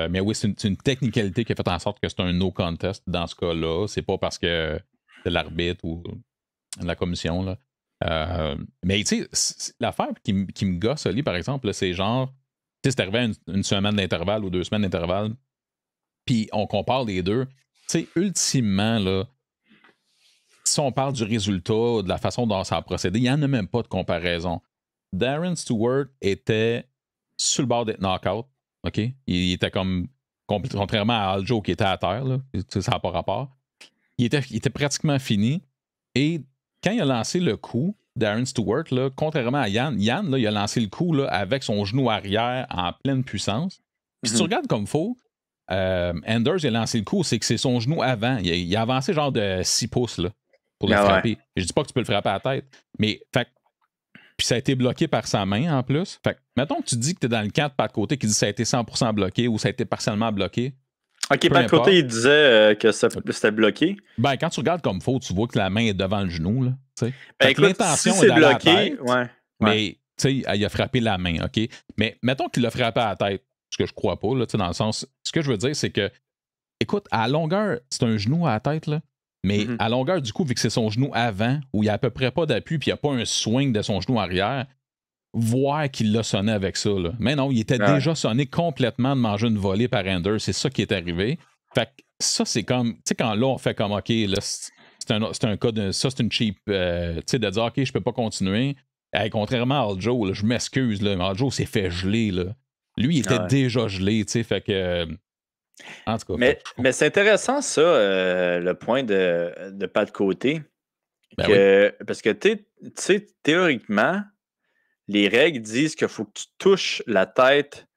Mais oui, c'est une technicalité qui a fait en sorte que c'est un no contest dans ce cas-là. C'est pas parce que c'est l'arbitre ou la commission. Là. Mais tu sais, l'affaire qui me gosse, Oli, par exemple, là, c'est genre, tu sais, c'est arrivé à une semaine d'intervalle ou 2 semaines d'intervalle, puis on compare les deux. Tu sais, ultimement, là, si on parle du résultat, de la façon dont ça a procédé, il n'y en a même pas de comparaison. Darren Stewart était sur le bord d'être knockout. OK? Il était comme. Contrairement à Aljo qui était à terre, là, ça n'a pas rapport. Il était pratiquement fini. Et quand il a lancé le coup, Darren Stewart, là, contrairement à Yann, là, il a lancé le coup là, avec son genou arrière en pleine puissance. Puis si tu regardes comme il faut, Anders il a lancé le coup, c'est que c'est son genou avant. Il a avancé genre de 6 pouces là, pour le frapper. Ouais. Je dis pas que tu peux le frapper à la tête, mais fait, puis ça a été bloqué par sa main en plus. Fait mettons que tu dis que tu es dans le camp de Pat Côté qui dit que ça a été 100% bloqué ou ça a été partiellement bloqué. OK, Pat Côté, il disait que c'était bloqué. Ben, quand tu regardes comme faut, tu vois que la main est devant le genou. Là, ben, écoute, l'intention si est bloqué, mais il a frappé la main, OK? Mais mettons qu'il l'a frappé à la tête, ce que je crois pas, là, dans le sens... Ce que je veux dire, c'est que, écoute, à longueur, c'est un genou à la tête, là, mais à longueur, du coup, vu que c'est son genou avant, où il n'y a à peu près pas d'appui, puis il n'y a pas un swing de son genou arrière, voir qu'il l'a sonné avec ça. Là. Mais non, il était déjà sonné complètement de manger une volée par Anders. C'est ça qui est arrivé. Fait que ça, c'est comme... Tu sais, quand là, on fait comme, OK, là, c'est un cas de... Ça, c'est une cheap... tu sais, de dire, OK, je peux pas continuer. Hey, contrairement à Aljo, là, je m'excuse, là, mais Aljo s'est fait geler. Là. Lui, il était déjà gelé, tu sais, fait que... En tout cas. Mais c'est intéressant, ça, le point de pas de côté. Ben parce que, tu sais, théoriquement, les règles disent qu'il faut que tu touches la tête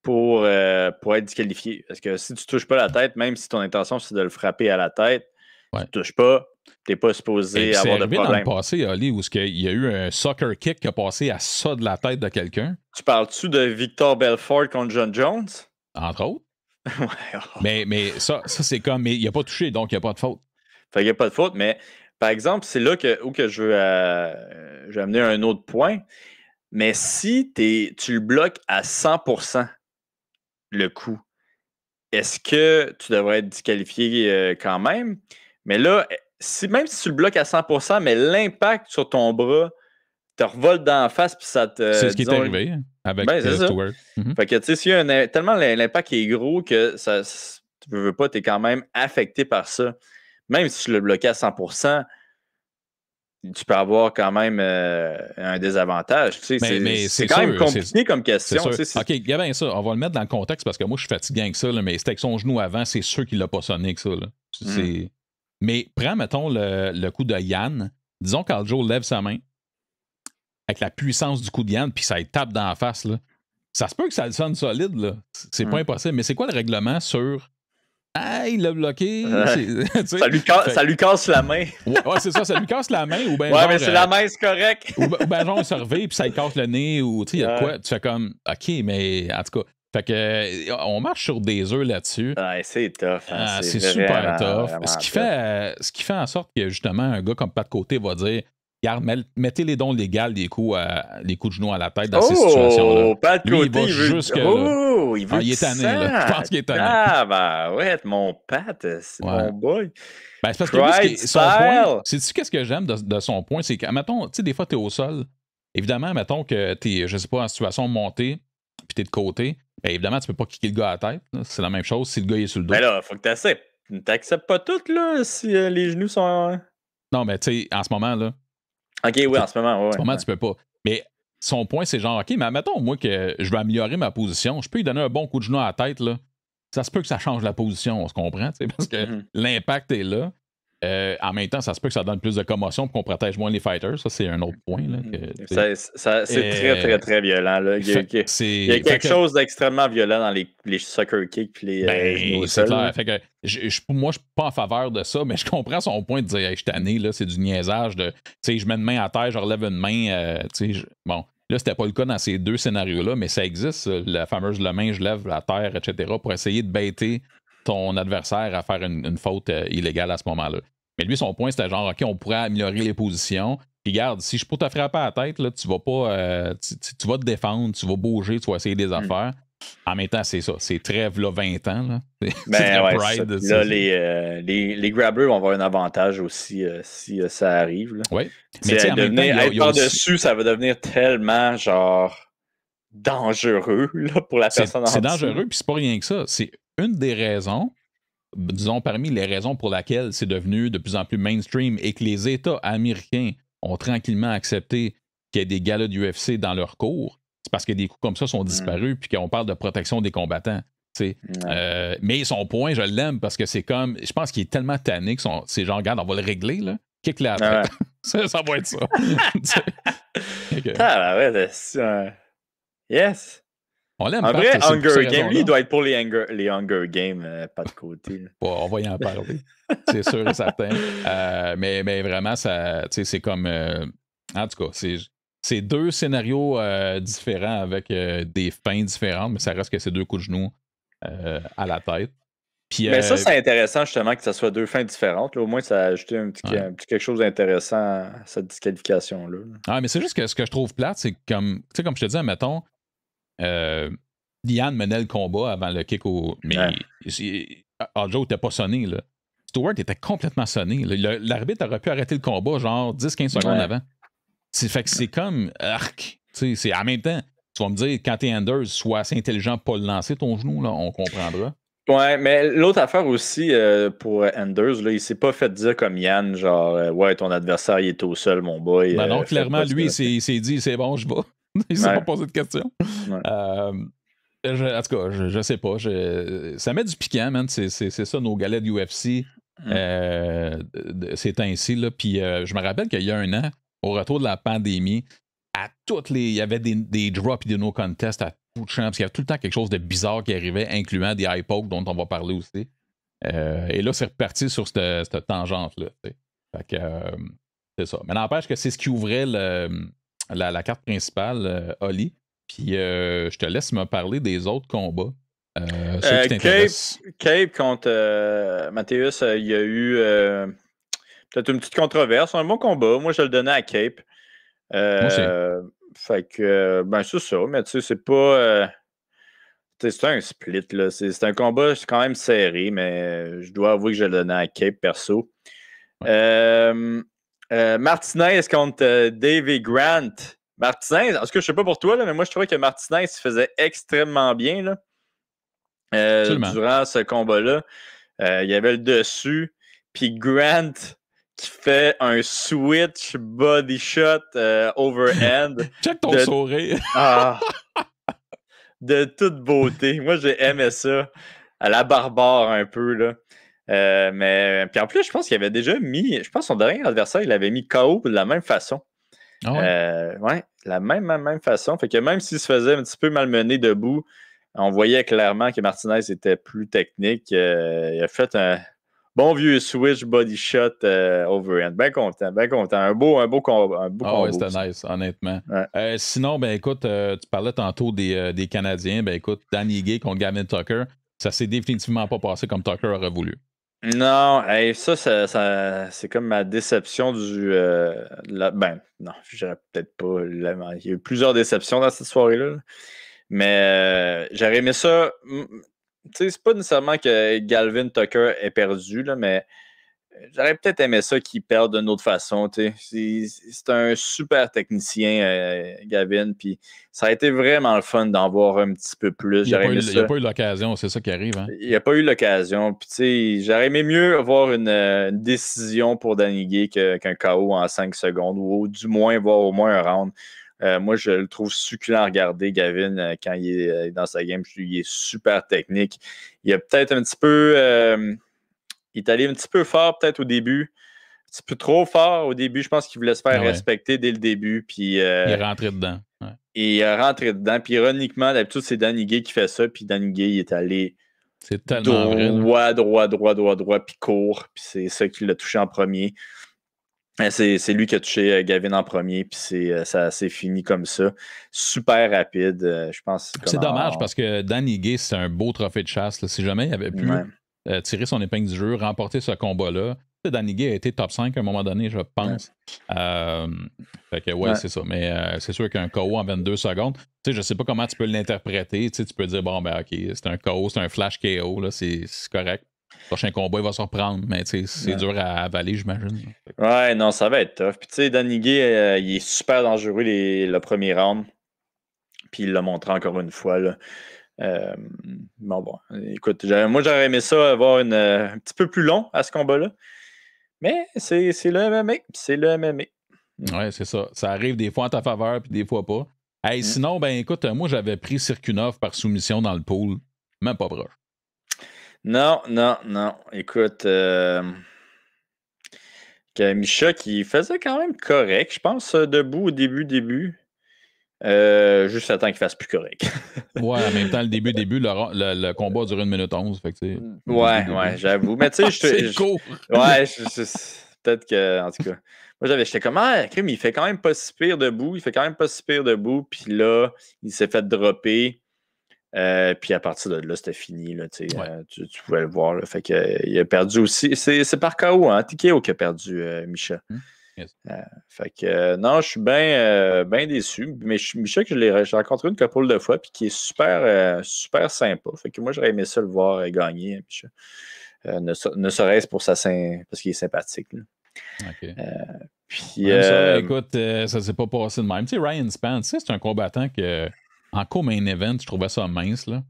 pour être disqualifié. Parce que si tu touches pas la tête, même si ton intention c'est de le frapper à la tête, tu touches pas, tu n'es pas supposé avoir de problème. C'est arrivé dans le passé, Ali, où il y a eu un soccer kick qui a passé à ça de la tête de quelqu'un. Tu parles-tu de Victor Belfort contre John Jones? Entre autres. Mais ça c'est comme... Mais il n'a pas touché, donc il n'y a pas de faute. Fait qu'il n'y a pas de faute, mais par exemple, c'est là que je veux amener un autre point. Mais si tu le bloques à 100% le coup, est-ce que tu devrais être disqualifié quand même? Mais là, même si tu le bloques à 100%, mais l'impact sur ton bras te revole d'en face, puis ça te... C'est ce qui est arrivé avec Stewart. Fait que, tu sais, tellement l'impact est gros que tu veux pas, tu es quand même affecté par ça. Même si tu le bloquais à 100%, tu peux avoir quand même un désavantage. Tu sais, mais c'est quand même compliqué comme question. OK, il y a bien ça. On va le mettre dans le contexte parce que moi, je suis fatigué avec ça, là, mais c'était avec son genou avant, c'est sûr qu'il l'a pas sonné avec ça. Là. Mais prends, mettons, le coup de Yann. Disons qu'Aljo lève sa main avec la puissance du coup de Yann, puis ça lui tape dans la face. Là. Ça se peut que ça le sonne solide. Là. C'est pas impossible. Mais c'est quoi le règlement sur... Ah, il l'a bloqué. Ça lui casse la main. Ouais, c'est ça lui casse la main. Ou ben ouais, mais c'est la main, c'est correct. ou ben genre, il se réveille puis ça lui casse le nez. Ou tu sais, il y a de quoi. Tu fais comme, OK, mais en tout cas. Fait que, on marche sur des œufs là-dessus. Ouais, c'est tough. Hein, c'est super tough. Ce qui fait en sorte que, justement, un gars comme Pat Côté va dire, regarde, mettez les dons légaux des coups de genoux à la tête dans ces situations-là. Oh, pas de Lui, côté, il va jusque là. Oh, il veut il est tanné, là. Je pense qu'il est tanné. Ah, ben ouais, mon Pat, c'est mon boy. Ben, c'est parce que lui, son point, sais-tu qu'est-ce que j'aime de son point? C'est que, mettons, tu sais, des fois, t'es au sol. Évidemment, mettons que t'es, je sais pas, en situation montée, puis t'es de côté. Ben, évidemment, tu peux pas kicker le gars à la tête. Là. C'est la même chose si le gars est sur le dos. Ben là, faut que t'acceptes. T'acceptes pas tout, là, si les genoux sont... Non, mais tu sais, en ce moment, là... OK, oui, en ce moment, ouais. En ce moment, tu peux pas. Mais son point, c'est genre, OK, mais mettons, moi, que je veux améliorer ma position, je peux lui donner un bon coup de genou à la tête, là. Ça se peut que ça change la position, on se comprend, parce que l'impact est là. En même temps, ça se peut que ça donne plus de commotion pour qu'on protège moins les fighters. Ça, c'est un autre point. Là, c'est très, très, très violent. Là. Il y a quelque chose d'extrêmement violent dans les soccer kicks et les c'est clair. Fait que moi, je suis pas en faveur de ça, mais je comprends son point de dire hey, je suis tanné, là, c'est du niaisage. Je mets une main à terre, je relève une main. Bon, là, c'était pas le cas dans ces deux scénarios-là, mais ça existe, la fameuse le main, je lève la terre, etc., pour essayer de baiter ton adversaire à faire une faute illégale à ce moment-là. Mais lui, son point, c'était genre, OK, on pourrait améliorer les positions. Puis regarde, si je peux te frapper à la tête, là, tu vas pas. Tu vas te défendre, tu vas bouger, tu vas essayer des affaires. En même temps, c'est ça. C'est très, là, 20 ans. Là. Ben ouais, pride, là, les grabbers vont avoir un avantage aussi si ça arrive. Là. Oui. Mais être par-dessus, ça va devenir tellement, genre, dangereux là, pour la personne en dessous. C'est dangereux, puis c'est pas rien que ça. C'est une des raisons, disons, parmi les raisons pour lesquelles c'est devenu de plus en plus mainstream et que les États américains ont tranquillement accepté qu'il y ait des galas de UFC dans leur cours, c'est parce que des coups comme ça sont disparus puis qu'on parle de protection des combattants. Mais son point, je l'aime parce que c'est comme, je pense qu'il est tellement tanné que c'est genre, regarde, on va le régler, là. Kick-le à la tête. Ça va être ça. Yes. On l'aime. En vrai, Hunger Games, lui, il doit être pour les Hunger Games, pas de côté. On va y en parler. C'est sûr et certain. Mais vraiment, c'est comme... en tout cas, c'est deux scénarios différents avec des fins différentes, mais ça reste que c'est deux coups de genoux à la tête. Puis, mais ça, c'est intéressant justement que ça soit deux fins différentes. Là. Au moins, ça a ajouté un petit quelque chose d'intéressant à cette disqualification-là. Ah, mais c'est juste que ce que je trouve plate, c'est comme, tu sais, comme je te dis, admettons, Diane menait le combat avant le kick au. Mais Aljo n'était pas sonné. Là. Stewart était complètement sonné. L'arbitre aurait pu arrêter le combat genre 10-15 secondes avant. Fait que c'est comme arc. C'est en même temps, tu vas me dire, quand t'es Anders, sois assez intelligent pour pas le lancer ton genou, là, on comprendra. Ouais, mais l'autre affaire aussi pour Anders, là, il s'est pas fait dire comme Yann, genre ouais, ton adversaire il est au sol, mon boy. Ben non, clairement, lui, il s'est dit c'est bon, je vais. Il s'est pas posé de questions. En tout cas, je sais pas. Ça met du piquant, man. C'est ça, nos galets d'UFC. C'est ainsi, là. Puis je me rappelle qu'il y a un an, au retour de la pandémie, il y avait des drops et des no-contests à tout de champ, parce qu'il y avait tout le temps quelque chose de bizarre qui arrivait, incluant des high pokes dont on va parler aussi. Et là, c'est reparti sur cette tangente-là. Fait que c'est ça. Mais n'empêche que c'est ce qui ouvrait la carte principale, Oli. Puis je te laisse me parler des autres combats. Cape contre Mathéus, il y a eu peut-être une petite controverse. Un bon combat. Moi, je le donnais à Cape. Moi aussi. Fait que, ben, c'est ça. Mais tu sais, c'est pas. C'est un split, là. C'est un combat quand même serré, mais je dois avouer que je le donnais à Cape perso. Martinez contre Davey Grant. Martinez, en tout cas, je sais pas pour toi, là, mais moi, je trouvais que Martinez se faisait extrêmement bien là, durant ce combat-là. Il y avait le dessus. Puis Grant qui fait un switch body shot overhand. Check ton sourire. De toute beauté. Moi, j'ai aimé ça. À la barbare un peu, là. Mais puis en plus, je pense qu'il avait déjà mis. Je pense que son dernier adversaire, il l'avait mis KO de la même façon. Ouais, la même façon. Fait que même s'il se faisait un petit peu malmener debout, on voyait clairement que Martinez était plus technique. Il a fait un bon vieux switch body shot overhand. Bien content. Un beau combat. Ouais, c'était nice, honnêtement. Ouais. Sinon, ben écoute, tu parlais tantôt des Canadiens. Ben écoute, Danny Gay contre Gavin Tucker, ça s'est définitivement pas passé comme Tucker aurait voulu. Non, hey, ça c'est comme ma déception ben, non, je dirais peut-être pas. Il y a eu plusieurs déceptions dans cette soirée-là. Mais j'aurais aimé ça. Tu sais, c'est pas nécessairement que Galvin Tucker est perdu, là, mais j'aurais peut-être aimé ça qu'il perde d'une autre façon. Tu sais. C'est un super technicien, Gavin, puis ça a été vraiment le fun d'en voir un petit peu plus. J'aurais aimé Il n'y a ça. pas eu l'occasion, c'est ça qui arrive. Hein? Il n'y a pas eu l'occasion. Puis, tu sais, j'aurais aimé mieux avoir une décision pour Danny Gay qu'un KO en 5 secondes, ou du moins voir au moins un round. Moi, je le trouve succulent à regarder, Gavin, quand il est dans sa game. Il est super technique. Il a peut-être un petit peu. Il est allé un petit peu fort, peut-être au début. Un petit peu trop fort au début. Je pense qu'il voulait se faire respecter dès le début. Puis, il est rentré dedans. Ouais. Et il est rentré dedans. Puis, ironiquement, d'habitude, c'est Danny Gay qui fait ça. Puis, Danny Gay, il est allé. C'est tellement vrai. Droit, puis court. Puis c'est ça qui l'a touché en premier. C'est lui qui a touché Gavin en premier, puis ça s'est fini comme ça. Super rapide, je pense. C'est dommage parce que Danny Gay, c'est un beau trophée de chasse. Là. Si jamais il avait pu tirer son épingle du jeu, remporter ce combat-là, Danny Gay a été top 5 à un moment donné, je pense. Fait que c'est ça. Mais c'est sûr qu'un KO en 22 secondes, tu sais, je sais pas comment tu peux l'interpréter. Tu peux dire, bon, ben, OK, c'est un KO, c'est un flash KO, là, c'est correct. Le prochain combat, il va se reprendre, mais c'est dur à avaler, j'imagine. Ouais, non, ça va être tough. Puis, tu sais, Danny Gay, il est super dangereux le premier round. Puis, il l'a montré encore une fois, là. Bon, écoute, moi, j'aurais aimé ça avoir un petit peu plus long à ce combat-là. Mais c'est le MMA. C'est le MMA. Ouais, c'est ça. Ça arrive des fois en ta faveur, puis des fois pas. Hey, sinon, ben écoute, moi, j'avais pris Cirkunov par soumission dans le pool. Même pas proche. Non. Écoute, Misha qui faisait quand même correct, je pense, debout au début. Juste à temps qu'il fasse plus correct. Ouais, en même temps, le début, le combat dure 1 minute 11. Fait que, ouais, j'avove. Mais tu sais, c'est court. Ouais, peut-être que, en tout cas. Moi, j'étais comme, crime, il fait quand même pas si pire debout. Puis là, il s'est fait dropper. Puis à partir de là, c'était fini. Là, tu pouvais le voir. Là, fait que, il a perdu aussi. C'est par KO, hein? TKO qui a perdu, Micha. Yes. Fait que non, je suis bien déçu. Mais Micha, que j'ai rencontré une couple de fois, puis qui est super, super sympa. Fait que moi, j'aurais aimé ça le voir gagner, Micha. Ne serait-ce pour parce qu'il est sympathique. Là. OK. Puis, écoute, ça s'est pas passé de même. Tu sais, Ryan Spence, c'est un combattant que, en co-main event, je trouvais ça mince. Là.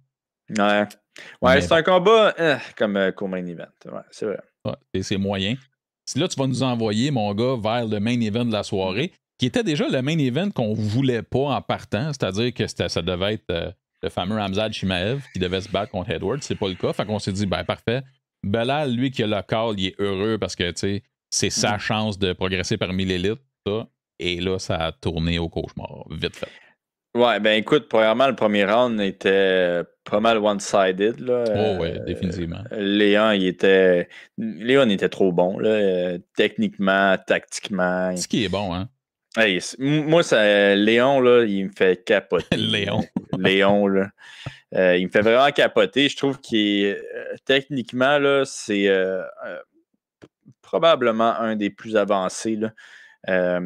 Ouais, c'est un combat comme co-main event. Ouais, c'est vrai. Ouais, et c'est moyen. Si là, tu vas nous envoyer, mon gars, vers le main event de la soirée, qui était déjà le main event qu'on voulait pas en partant, c'est-à-dire que ça devait être le fameux Hamzat Chimaev qui devait se battre contre Edwards. C'est pas le cas. Fait qu'on s'est dit, ben parfait. Belal, lui qui a le call, il est heureux parce que, tu sais, c'est sa chance de progresser parmi l'élite. Ça. Et là, ça a tourné au cauchemar. Vite fait. Ouais, ben écoute, premièrement, le premier round était pas mal one-sided. Oh, ouais, définitivement. Léon était trop bon, là, techniquement, tactiquement. Ce qui est bon, hein? Hey, moi, Léon, là, il me fait capoter. Léon, là. Il me fait vraiment capoter. Je trouve qu'il techniquement, là, c'est probablement un des plus avancés. Là.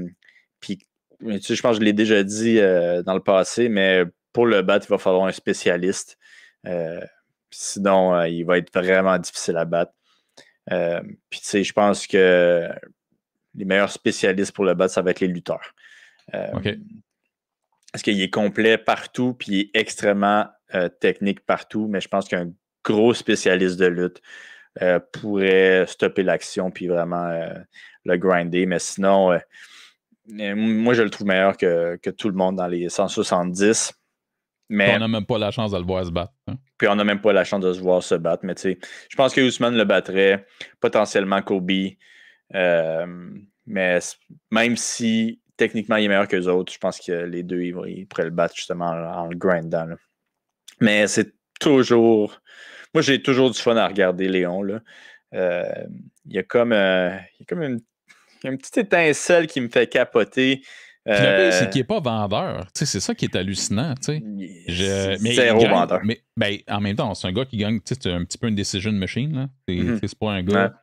Puis, tu sais, je pense que je l'ai déjà dit dans le passé, mais pour le battre, il va falloir un spécialiste. Sinon, il va être vraiment difficile à battre. Puis, tu sais, je pense que les meilleurs spécialistes pour le battre, ça va être les lutteurs. OK. Parce qu'il est complet partout, puis il est extrêmement technique partout, mais je pense qu'un gros spécialiste de lutte pourrait stopper l'action, puis vraiment le grinder. Mais sinon, moi, je le trouve meilleur que tout le monde dans les 170. Mais on n'a même pas la chance de le voir se battre. Hein. Puis on n'a même pas la chance de se voir se battre. Mais tu sais, je pense que Usman le battrait, potentiellement Kobe. Mais même si techniquement il est meilleur que les autres, je pense que les deux, ils pourraient le battre justement en le grindant. Là. Mais c'est toujours. Moi, j'ai toujours du fun à regarder Léon. Là. Il y a comme une petite étincelle qui me fait capoter. Puis le pire, c'est qu'il n'est pas vendeur. Tu sais, c'est ça qui est hallucinant. Tu sais. Zéro vendeur. Mais ben, en même temps, c'est un gars qui gagne. Tu sais, c'est un petit peu une decision machine. Là. C'est pas un gars.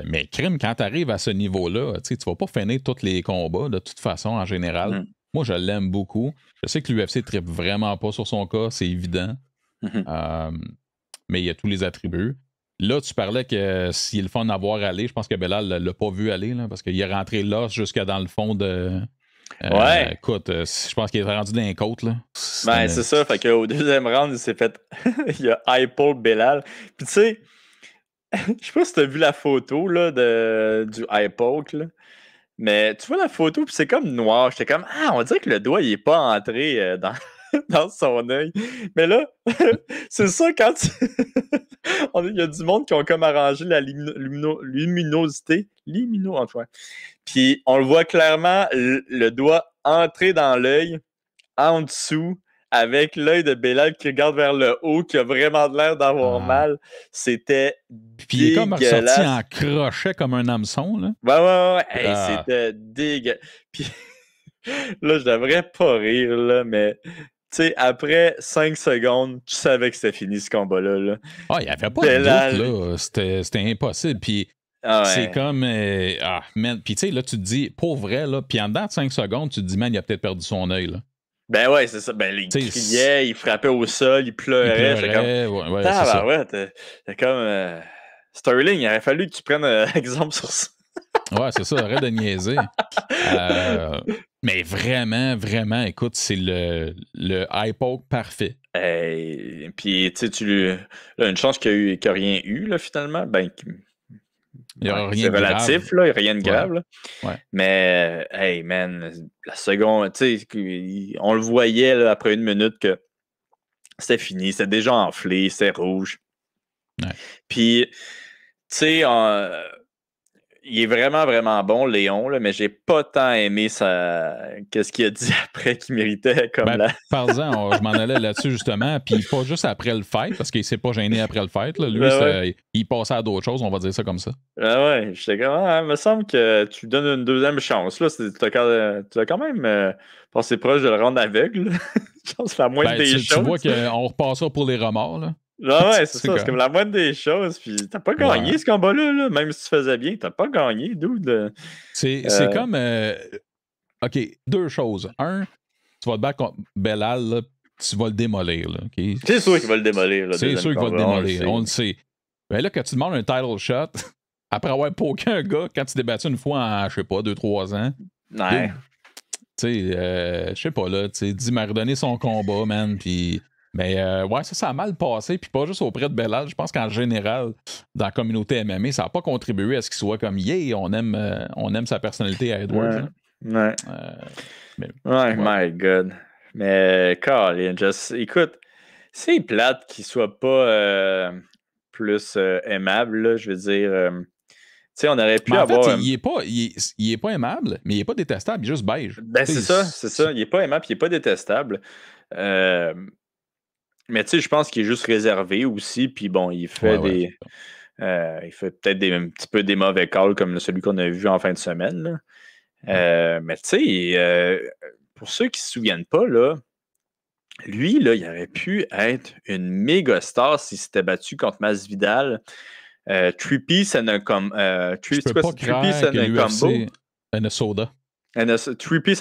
Mais crime, quand tu arrives à ce niveau-là, tu vas pas finir tous les combats de toute façon en général. Moi, je l'aime beaucoup. Je sais que l'UFC ne trippe vraiment pas sur son cas, c'est évident. Mais il y a tous les attributs. Là, tu parlais que s'il est le fun d'avoir allé, je pense que Belal ne l'a pas vu aller, là, parce qu'il est rentré là jusqu'à dans le fond de. Écoute, je pense qu'il est rendu dans les côtes. Là. Ben, c'est ça. Fait qu'au deuxième round, il s'est fait. Il a high-pull Belal. Puis tu sais, je sais pas si tu as vu la photo là, du high-poke, là. Mais tu vois la photo, puis c'est comme noir. J'étais comme, on dirait que le doigt, il est pas entré dans son œil. Mais là, c'est ça quand il y a du monde qui ont comme arrangé la luminosité. Antoine. Puis on le voit clairement, le doigt entrer dans l'œil, en dessous, avec l'œil de Belal qui regarde vers le haut, qui a vraiment l'air d'avoir mal. C'était puis il est comme ressorti en crochet comme un hameçon. Là. Ouais. Hey, c'était dégueulasse. Puis là, je devrais pas rire, là, mais tu sais, après 5 secondes, tu savais que c'était fini ce combat-là. Là. Il n'y avait pas de doute, là. C'était impossible. Puis c'est comme. Man. Puis tu sais, là, tu te dis, pour vrai, là, puis en dedans de 5 secondes, tu te dis, man, il a peut-être perdu son œil, là. Ben ouais, c'est ça. Ben, il criait, il frappait au sol, il pleurait. C'est comme. Sterling, il aurait fallu que tu prennes exemple sur ça. Ouais, c'est ça, arrête de niaiser. Mais vraiment, vraiment, écoute, c'est le high poke parfait. Puis, tu sais, une chance qu'il n'y a rien eu, là, finalement. Ben, il n'y a rien de grave. C'est relatif, là, il n'y a rien de grave. Là. Ouais. Mais, hey, man, la seconde, tu sais, on le voyait là, après 1 minute que c'était fini, c'était déjà enflé, c'était rouge. Ouais. Puis, tu sais, il est vraiment, vraiment bon, Léon, là, mais j'ai pas tant aimé qu'est-ce qu'il a dit après qu'il méritait comme Parle-en, je m'en allais là-dessus justement, puis pas juste après le fight, parce qu'il s'est pas gêné après le fight. Là. Lui, il passait à d'autres choses, on va dire ça comme ça. Ouais, j'étais comme, il me semble que tu lui donnes une deuxième chance. Là. Tu as quand même passé proche de le rendre aveugle. Je pense que c'est la moindre des choses. Tu vois qu'on repassera pour les remords, là. Ouais, c'est ça. C'est comme la moindre des choses. Puis t'as pas gagné ce combat-là, là. Même si tu faisais bien, t'as pas gagné, dude. C'est comme. OK, 2 choses. 1, tu vas te battre contre Belal, là, tu vas le démolir. Là, okay? C'est sûr qu'il va le démolir. Là, c'est sûr qu'il va le démolir. On le sait. Ben là, quand tu demandes un title shot, après avoir poké un gars, quand tu t'es battu une fois en, je sais pas, 2-3 ans. Ouais. Tu sais, je sais pas, là. Tu sais, dis m'a redonné son combat, man. Puis. Mais ça a mal passé, puis pas juste auprès de Belal. Je pense qu'en général, dans la communauté MMA, ça n'a pas contribué à ce qu'il soit comme on aime sa personnalité à Edwards. Ouais. My God. Mais Colin, écoute, c'est plate qu'il soit pas plus aimable, là, je veux dire. Tu sais, on aurait pu avoir. Il est pas aimable, mais il est pas détestable, il est juste beige. Ben, c'est ça. Il est pas aimable, puis il est pas détestable. Mais tu sais, je pense qu'il est juste réservé aussi. Puis bon, il fait il fait peut-être un petit peu des mauvais calls comme celui qu'on a vu en fin de semaine. Là. Mais tu sais, pour ceux qui ne se souviennent pas, là, lui, là, il aurait pu être une méga star s'il s'était battu contre Masvidal. 3-piece and a combo. 3-piece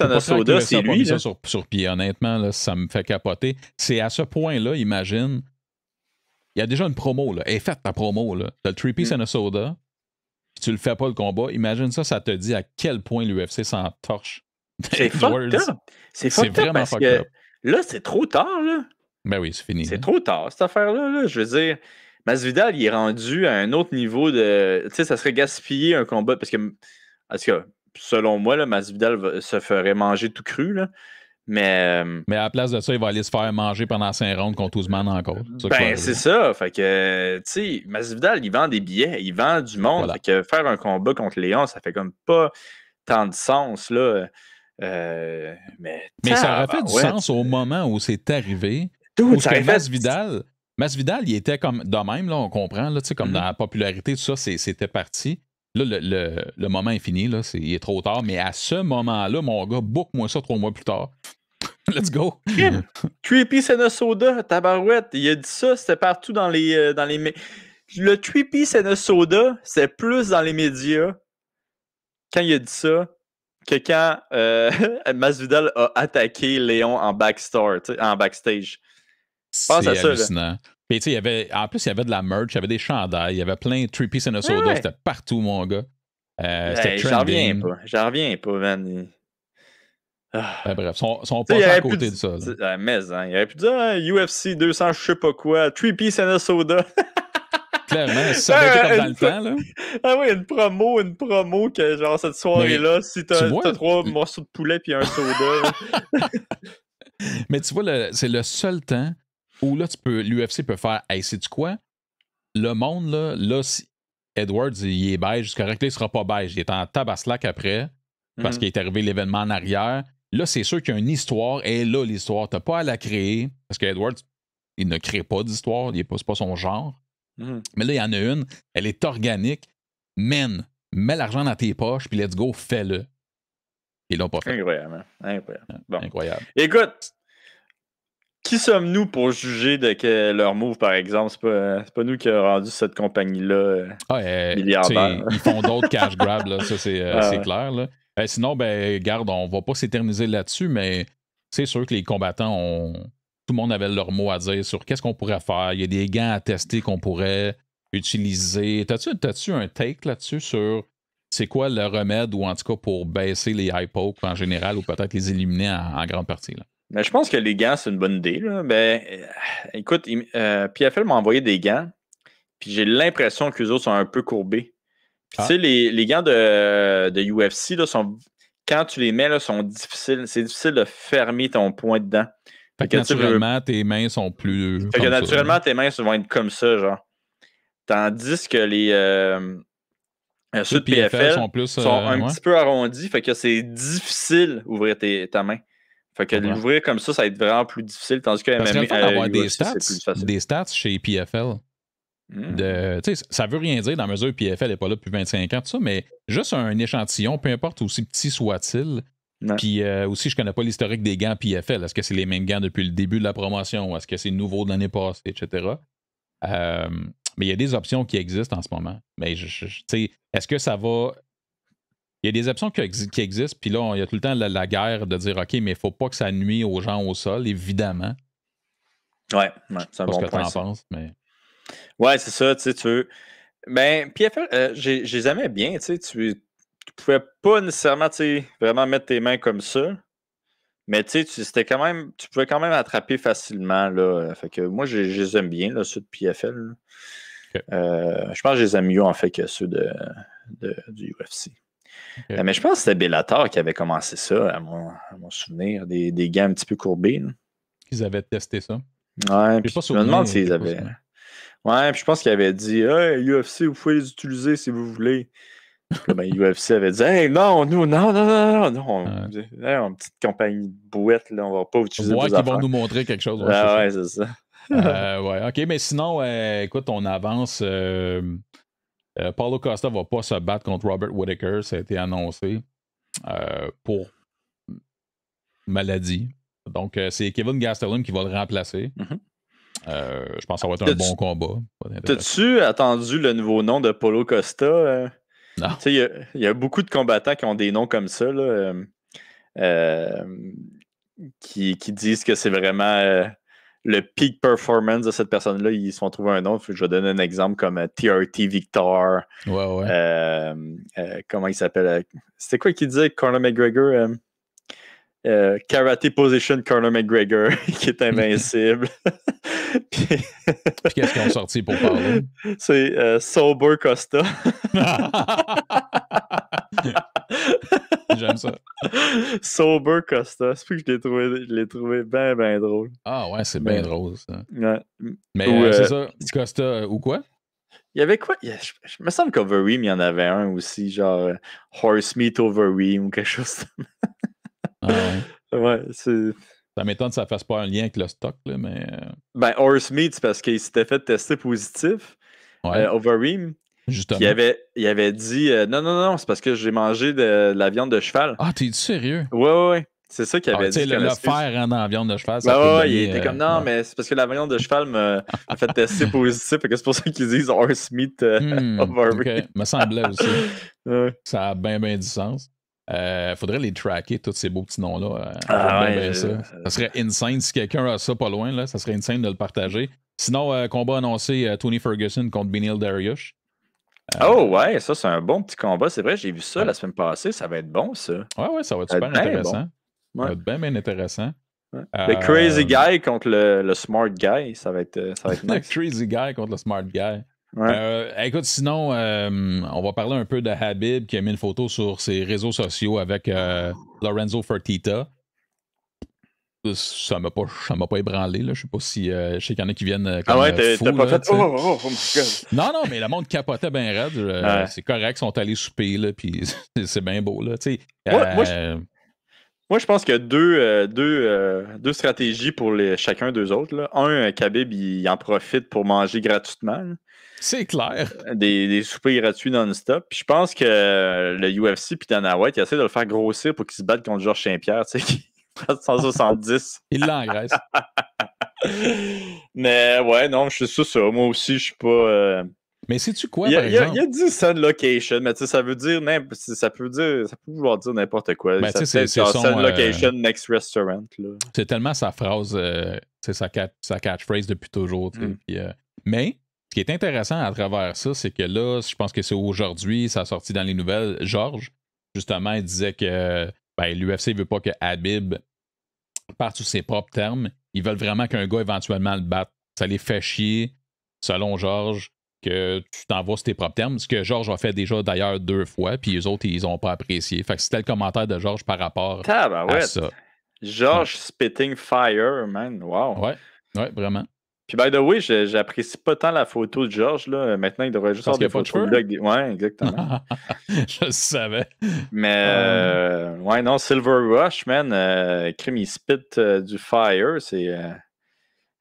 and a soda, c'est lui. Ça sur pied, honnêtement, là, ça me fait capoter. C'est à ce point-là, imagine, il y a déjà une promo. Là. Elle est faite ta promo. Là. T'as le 3-piece and a soda, puis tu le fais pas le combat. Imagine ça te dit à quel point l'UFC s'en torche. C'est fucked up. C'est vraiment fucked up. Là, c'est trop tard. Là. Ben oui, c'est fini. C'est trop tard, cette affaire-là. Là. Je veux dire, Masvidal, il est rendu à un autre niveau de. Tu sais, ça serait gaspiller un combat parce que. Parce que selon moi, là, Masvidal se ferait manger tout cru. Là. Mais à la place de ça, il va aller se faire manger pendant 5 rounds contre Ousmane encore. C'est ça. Fait que, tu sais, Masvidal, il vend des billets, il vend du monde. Voilà. Fait que faire un combat contre Léon, ça fait comme pas tant de sens, là. Mais ça aurait fait du sens au moment où c'est arrivé. Masvidal, il était comme de même, là, on comprend, là, comme dans la popularité, tout ça, c'était parti. Là, le moment est fini, là, il est trop tard, mais à ce moment-là, mon gars, book-moi ça 3 mois plus tard. Let's go! Creepy Soda, tabarouette, il a dit ça, c'était partout dans les... Le Creepy Soda, c'est plus dans les médias quand il a dit ça que quand Masvidal a attaqué Léon en backstage. C'est hallucinant. Puis, tu sais, en plus, il y avait de la merch, il y avait des chandails, il y avait plein de Creepy Soda, c'était partout, mon gars. C'était trending. J'en reviens pas, man. Bref, ils sont passés à côté de ça. Mais, il aurait pu dire UFC 200, je sais pas quoi, Creepy Soda. Clairement, ça avait été comme dans le temps, là. Ah oui, une promo que genre cette soirée-là, si t'as 3 morceaux de poulet puis un soda. Mais tu vois, c'est le seul temps où là, l'UFC peut faire, hey, sais-tu quoi? Le monde, là si Edwards, il est beige, c'est correct, là, il sera pas beige. Il est en tabaslac après, parce qu'il est arrivé l'événement en arrière. Là, c'est sûr qu'il y a une histoire, et là, l'histoire, t'as pas à la créer, parce qu'Edwards, il ne crée pas d'histoire, c'est pas son genre. Mais là, il y en a une, elle est organique. Man, mets l'argent dans tes poches, puis let's go, fais-le. Ils l'ont pas fait. Incroyable. Bon. Incroyable. Écoute, qui sommes-nous pour juger de que leur move, par exemple? C'est pas nous qui avons rendu cette compagnie-là milliardaire. Ils font d'autres cash grabs, là, ça c'est clair. Là. Sinon, garde, on va pas s'éterniser là-dessus, mais c'est sûr que les combattants tout le monde avait leur mot à dire sur qu'est-ce qu'on pourrait faire. Il y a des gants à tester qu'on pourrait utiliser. T'as-tu un take là-dessus sur c'est quoi le remède ou en tout cas pour baisser les high pokes en général ou peut-être les éliminer en grande partie? Là? Mais je pense que les gants, c'est une bonne idée. Là. Écoute, PFL m'a envoyé des gants, puis j'ai l'impression que les autres sont un peu courbés. Puis tu sais, les gants de UFC, là, quand tu les mets, là, sont difficiles. C'est difficile de fermer ton poing dedans. Fait que naturellement, tes mains sont plus. Fait que naturellement, tes mains vont être comme ça, genre. Tandis que ceux de PFL sont un petit peu arrondis, fait que c'est difficile d'ouvrir ta main. Fait que l'ouvrir comme ça va être vraiment plus difficile, tandis que MMA, c'est plus facile. Des stats chez PFL. Ça veut rien dire dans la mesure où PFL n'est pas là depuis 25 ans, tout ça, mais juste un échantillon, peu importe aussi petit soit-il. Puis aussi, je connais pas l'historique des gants PFL. Est-ce que c'est les mêmes gants depuis le début de la promotion? Est-ce que c'est nouveau de l'année passée, etc.? Mais il y a des options qui existent en ce moment. Mais est-ce que ça va... Il y a des options qui existent, puis là, il y a tout le temps la guerre de dire, OK, mais il ne faut pas que ça nuise aux gens au sol, évidemment. Ouais, c'est un bon point. Je sais pas ce que tu en penses, mais... Ouais, c'est ça, tu veux... PFL, je les aimais bien, tu sais, tu pouvais pas nécessairement, vraiment mettre tes mains comme ça, mais tu pouvais quand même attraper facilement, là. Fait que moi, je les aime bien, là, ceux de PFL. Okay. Je pense que je les aime mieux, en fait, que ceux du UFC. Okay. Mais je pense que c'était Bellator qui avait commencé ça, à mon souvenir, des gants un petit peu courbés. Là. Ils avaient testé ça. Ouais, puis je me demande s'ils avaient... Ouais, puis je pense qu'ils avaient dit « Hey, UFC, vous pouvez les utiliser si vous voulez. » UFC avait dit « Hey, non, nous, non, une petite compagnie de bouettes, là, on va pas utiliser vos affaires. » Qu'ils vont nous montrer quelque chose. Ouais, c'est ça. Ouais, OK, mais sinon, écoute, on avance. Paulo Costa va pas se battre contre Robert Whittaker, ça a été annoncé pour maladie. Donc, c'est Kevin Gastelum qui va le remplacer. Je pense que ça va être un bon combat. T'as-tu attendu le nouveau nom de Paulo Costa? Non. Il y a beaucoup de combattants qui ont des noms comme ça, là, qui disent que c'est vraiment le peak performance de cette personne-là. Ils se font trouver un nom. Je vais donner un exemple comme TRT Victor. Ouais. Comment il s'appelle? C'était quoi qu'il disait, Conor McGregor? Karate Position Conor McGregor, qui est invincible. Puis qu'est-ce qu'ils ont sorti pour parler? C'est Sober Costa. J'aime ça. Sober Costa. C'est plus que je l'ai trouvé bien, bien drôle. Ah ouais, c'est bien drôle, ça. Ouais. Mais c'est ça, Costa ou quoi? Il y avait quoi? Je me semble qu'Overeem, il y en avait un aussi, genre Horse Meat Overeem ou quelque chose. Ouais, c'est... Ça m'étonne que ça ne fasse pas un lien avec le stock, là, mais... Horse Meat, c'est parce qu'il s'était fait tester positif, Overeem. Justement. Il avait dit non, c'est parce que j'ai mangé de la viande de cheval. Ah, t'es-tu sérieux? Ouais. C'est ça qu'il avait dit. Le fer dans la viande de cheval, ça Ben peut ouais, donner, il était comme non, mais c'est parce que la viande de cheval m'a fait tester positif. C'est pour ça qu'ils disent horse meat over OK, me semblait aussi. Ouais. Ça a bien du sens. Faudrait les tracker, tous ces beaux petits noms-là. Ça serait insane si quelqu'un a ça pas loin. Là, ça serait insane de le partager. Sinon, combat annoncé Tony Ferguson contre Beneil Dariush. Oh ouais, ça c'est un bon petit combat. C'est vrai, j'ai vu ça la semaine passée. Ça va être bon, ça. Ouais, ça va être super intéressant. Bon. Ça va être bien intéressant. Ouais. Le crazy guy contre le smart guy, ça va être nice. Le crazy guy contre le smart guy. Ouais. Écoute, sinon, on va parler un peu de Habib qui a mis une photo sur ses réseaux sociaux avec Lorenzo Fertitta. Ça m'a pas ébranlé. Là. Je sais pas si. Je sais qu'il y en a qui viennent. Comme, t'as pas fait. Oh my god. Non, mais le monde capotait bien raide. C'est correct, ils sont allés souper, là, puis c'est bien beau. Là, moi, je pense qu'il y a deux stratégies pour chacun d'eux autres. Là. Un, Khabib, il en profite pour manger gratuitement. Là. C'est clair. Des soupers gratuits non-stop. Puis je pense que le UFC puis Dana White, il essaie de le faire grossir pour qu'il se batte contre Georges Saint-Pierre, tu sais, qui prend 170. Il l'engraisse. Mais ouais, non, je suis ça. Moi aussi, je suis pas. Mais sais-tu quoi, par exemple? Il y a dit Sun Location, mais tu sais, ça peut vouloir dire n'importe quoi. Ben, c'est Sun Location, Next Restaurant. Là. C'est tellement sa phrase, sa catchphrase depuis toujours. Puis, mais ce qui est intéressant à travers ça, c'est que là, je pense que c'est aujourd'hui, ça a sorti dans les nouvelles, Georges, justement, il disait que l'UFC ne veut pas que Habib parte sur ses propres termes. Ils veulent vraiment qu'un gars éventuellement le batte. Ça les fait chier, selon Georges, que tu t'envoies sur tes propres termes, ce que Georges a fait déjà d'ailleurs 2 fois, puis les autres, ils n'ont pas apprécié. Fait que c'était le commentaire de Georges par rapport à ça. Georges spitting fire, man. Wow. Ouais, vraiment. Puis, by the way, j'apprécie pas tant la photo de Georges. Là. Maintenant, il devrait juste avoir des photos de ouais, exactement. Je le savais. Mais, ouais, non, Silver Rush, man, crime, il spit du fire. C'est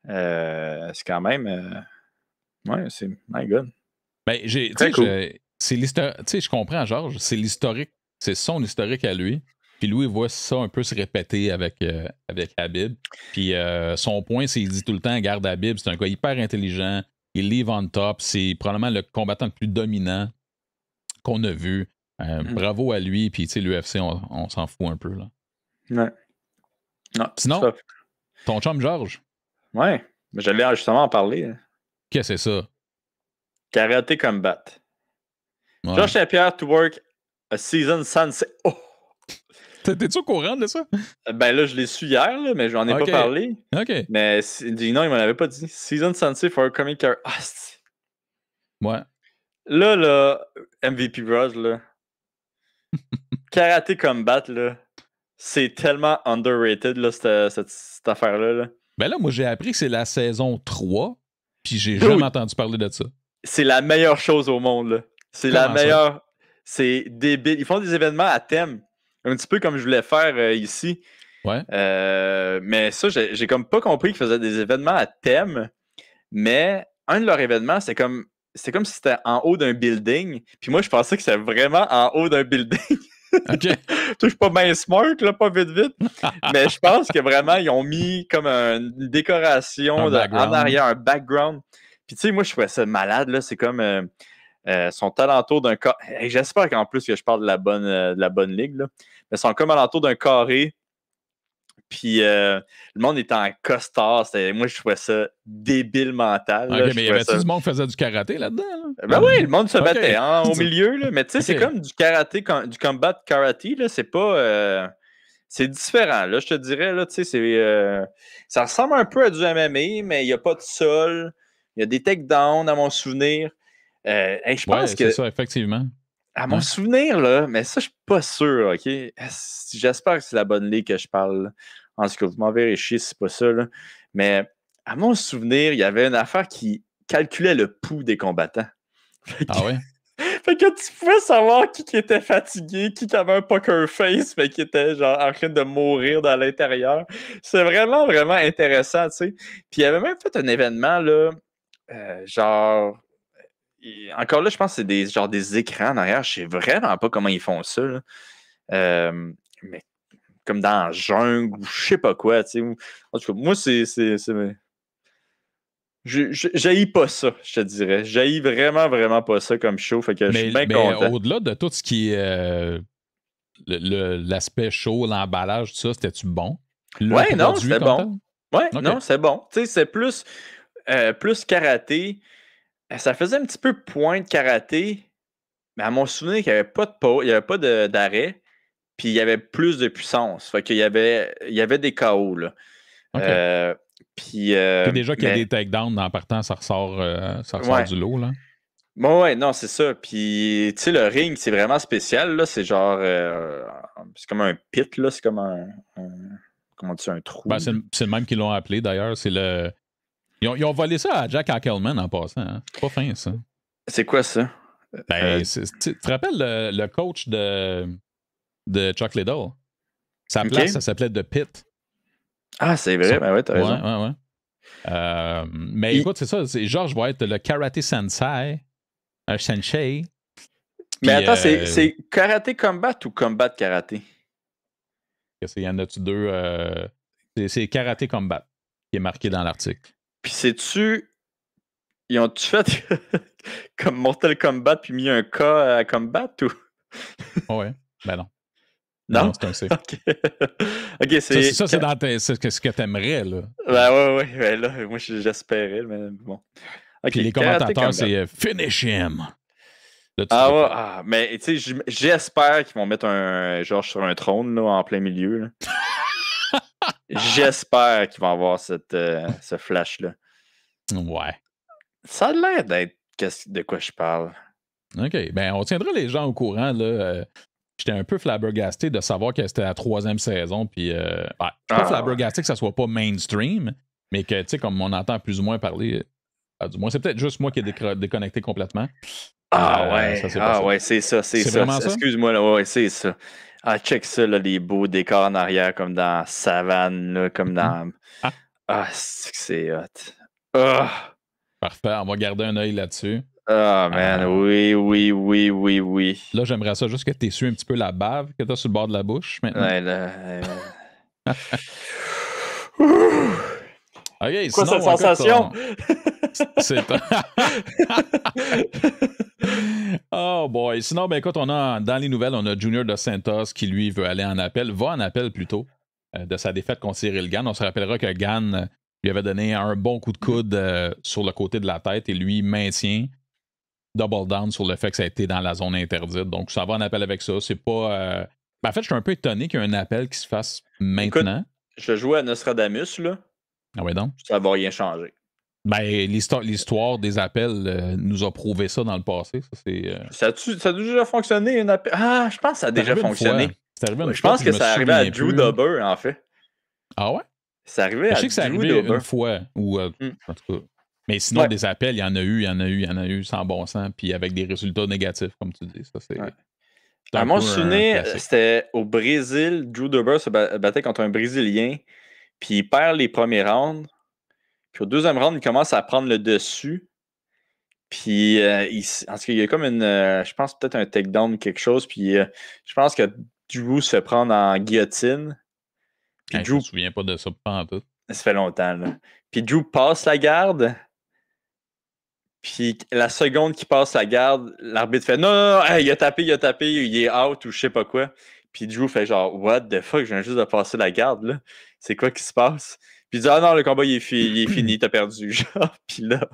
quand même. Ouais, c'est. My God. Ben, c'est l'historique. Tu sais, je comprends, Georges. C'est l'historique. C'est son historique à lui. Puis lui, il voit ça un peu se répéter avec Habib. Puis son point, c'est qu'il dit tout le temps, garde Habib, c'est un gars hyper intelligent. Il live on top. C'est probablement le combattant le plus dominant qu'on a vu. Bravo à lui. Puis, tu sais, l'UFC, on s'en fout un peu, là. Ouais. Non, sinon, ton chum Georges. Ouais. Mais j'allais justement en parler. Hein. Qu'est-ce que c'est ça? Karaté Combat. Ouais. Georges Saint-Pierre to work a season sunset. Oh! T'es-tu au courant de ça? Ben là, je l'ai su hier, là, mais j'en ai pas parlé. OK. Mais non, il m'en avait pas dit. Season sunset for upcoming car. Ah, ouais. Là, MVP Bros, là. Karaté Combat, là. C'est tellement underrated, là, cette affaire-là. Là. Ben là, moi, j'ai appris que c'est la saison 3, puis j'ai jamais entendu parler de ça. C'est la meilleure chose au monde, là. C'est la meilleure. Ça? C'est débile. Ils font des événements à thème. Un petit peu comme je voulais faire ici. Ouais. Mais ça, j'ai comme pas compris qu'ils faisaient des événements à thème. Mais un de leurs événements, c'est comme si c'était en haut d'un building. Puis moi, je pensais que c'était vraiment en haut d'un building. OK. Je suis pas bien smart, là, pas vite. Mais je pense que vraiment, ils ont mis comme une décoration en arrière, un background. Puis tu sais, moi, je trouvais ça malade, là. C'est comme sont alentour d'un carré. J'espère qu'en plus que je parle de la bonne ligue, là. Mais ils sont comme alentour d'un carré. Puis le monde était en costard. Moi, je trouvais ça débile mental. Là. Okay, mais y avait-tu du monde qui faisait du karaté là-dedans? Là? Ben oui, le monde se battait au milieu. Là. Mais tu sais, c'est comme du karaté, du combat karaté. Là. C'est pas. C'est différent, là, je te dirais. Là, ça ressemble un peu à du MMA, mais il n'y a pas de sol. Il y a des takedowns, à mon souvenir. Je pense que. C'est ça, effectivement. À mon souvenir, là, mais ça, je suis pas sûr, OK? J'espère que c'est la bonne ligue que je parle. Là. En tout cas, vous m'en verrez chier si c'est pas ça, là. Mais à mon souvenir, il y avait une affaire qui calculait le pouls des combattants. Ah ouais? Fait que tu pouvais savoir qui était fatigué, qui avait un poker face, mais qui était genre en train de mourir dans l'intérieur. C'est vraiment, vraiment intéressant, tu sais. Puis il y avait même fait un événement, là, genre... encore là, je pense que c'est des écrans en arrière. Je sais vraiment pas comment ils font ça. Là. Mais comme dans la jungle ou je sais pas quoi. Tu sais. En tout cas, moi, j'haïs pas ça, je te dirais. J'haïs vraiment, vraiment pas ça comme show. Fait que je suis bien content. Au-delà de tout ce qui est l'aspect show, l'emballage, tout ça, c'était-tu bon? Ouais, non, c'était bon. Ouais, okay. Non, c'est bon. Tu sais, c'est plus karaté. Ça faisait un petit peu point de karaté, mais à mon souvenir, il n'y avait pas de pause, il n'y avait pas d'arrêt, puis il y avait plus de puissance. Fait qu'il y avait des KO, là. Okay. Puis. Déjà qu'il y a des takedowns en partant, ça ressort du lot, là. Bon, ouais, non, c'est ça. Puis, tu sais, le ring, c'est vraiment spécial, là. C'est genre. C'est comme un pit, là. C'est comme comment tu dis, un trou. Ben, c'est le même qu'ils l'ont appelé, d'ailleurs. C'est le. Ils ont volé ça à Jack Ackelman en passant. Hein? C'est pas fin, ça. C'est quoi ça? Ben, tu te rappelles le coach de Chuck Liddell? Sa place, ça s'appelait The Pit. Ah, c'est vrai. Ben ouais, t'as raison. Ouais. Mais écoute, c'est ça. Georges va être le Karate Sensei. Un sensei. Mais attends, c'est Karaté Combat ou Combat Karaté? Il y en a-tu deux? C'est Karaté Combat qui est marqué dans l'article. Puis ils ont-tu fait comme Mortal Kombat puis mis un K à Combat ou? Ouais, ben non. Non, c'est un C. OK, c'est... Ça, c'est dans ce que t'aimerais, là. Ben ouais. Ben là, moi, j'espérais, mais bon. Okay, puis les commentateurs, c'est Finish him. Là, mais tu sais, j'espère qu'ils vont mettre un Georges sur un trône, là, en plein milieu, là. J'espère qu'ils vont avoir ce flash-là. Ouais. Ça a l'air d'être de quoi je parle. OK. Ben, on tiendra les gens au courant, là. J'étais un peu flabbergasté de savoir que c'était la 3e saison. Puis, je suis pas flabbergasté que ça soit pas mainstream, mais que, tu sais, comme on entend plus ou moins parler, du moins, c'est peut-être juste moi qui ai déconnecté complètement. Ouais, c'est ça. Vraiment ça? Excuse-moi, là, ouais, c'est ça. Ah, check ça, là, les beaux décors en arrière, comme dans Savane, là, comme dans... c'est hot. Parfait, on va garder un œil là-dessus. Man, oui. Là, j'aimerais ça juste que tu essuies un petit peu la bave que tu as sur le bord de la bouche maintenant. Ouais, là... OK, quoi cette sensation? C'est... Oh boy. Sinon, ben écoute, dans les nouvelles, on a Junior Dos Santos qui, lui, va en appel plutôt, de sa défaite contre Cyril Gane. On se rappellera que Gane lui avait donné un bon coup de coude sur le côté de la tête et lui maintient double down sur le fait que ça a été dans la zone interdite. Donc, ça va en appel avec ça. C'est pas... En fait, je suis un peu étonné qu'il y ait un appel qui se fasse maintenant. Écoute, je jouais à Nostradamus, là. Ah ouais, donc? Ça va rien changer. Ben, l'histoire des appels nous a prouvé ça dans le passé. Ça a déjà fonctionné, un appel? Ah, je pense que ça a déjà fonctionné. Je pense que ça arrivait à Drew Dober, en fait. Ah ouais? Ça arrivait à Drew Dober. Je sais que ça arrivait une fois, ou en tout cas. Mais sinon, des appels, il y en a eu sans bon sens, puis avec des résultats négatifs, comme tu dis. Ça, c'est... À mon souvenir, c'était au Brésil. Drew Dober se battait contre un Brésilien, puis il perd les premiers rounds. Puis au deuxième round, il commence à prendre le dessus. Puis, en tout cas, il y a comme je pense peut-être un takedown ou quelque chose. Puis, je pense que Drew se fait prendre en guillotine. Puis Drew... Je me souviens pas de ça pas en tout. Ça fait longtemps, là. Puis Drew passe la garde. Puis la seconde qu'il passe la garde, l'arbitre fait non, hey, il a tapé, il est out ou je sais pas quoi. Puis Drew fait genre, what the fuck, je viens juste de passer la garde, là. C'est quoi qui se passe? Puis il dit, ah non, le combat il est fini, t'as perdu. Genre, puis là.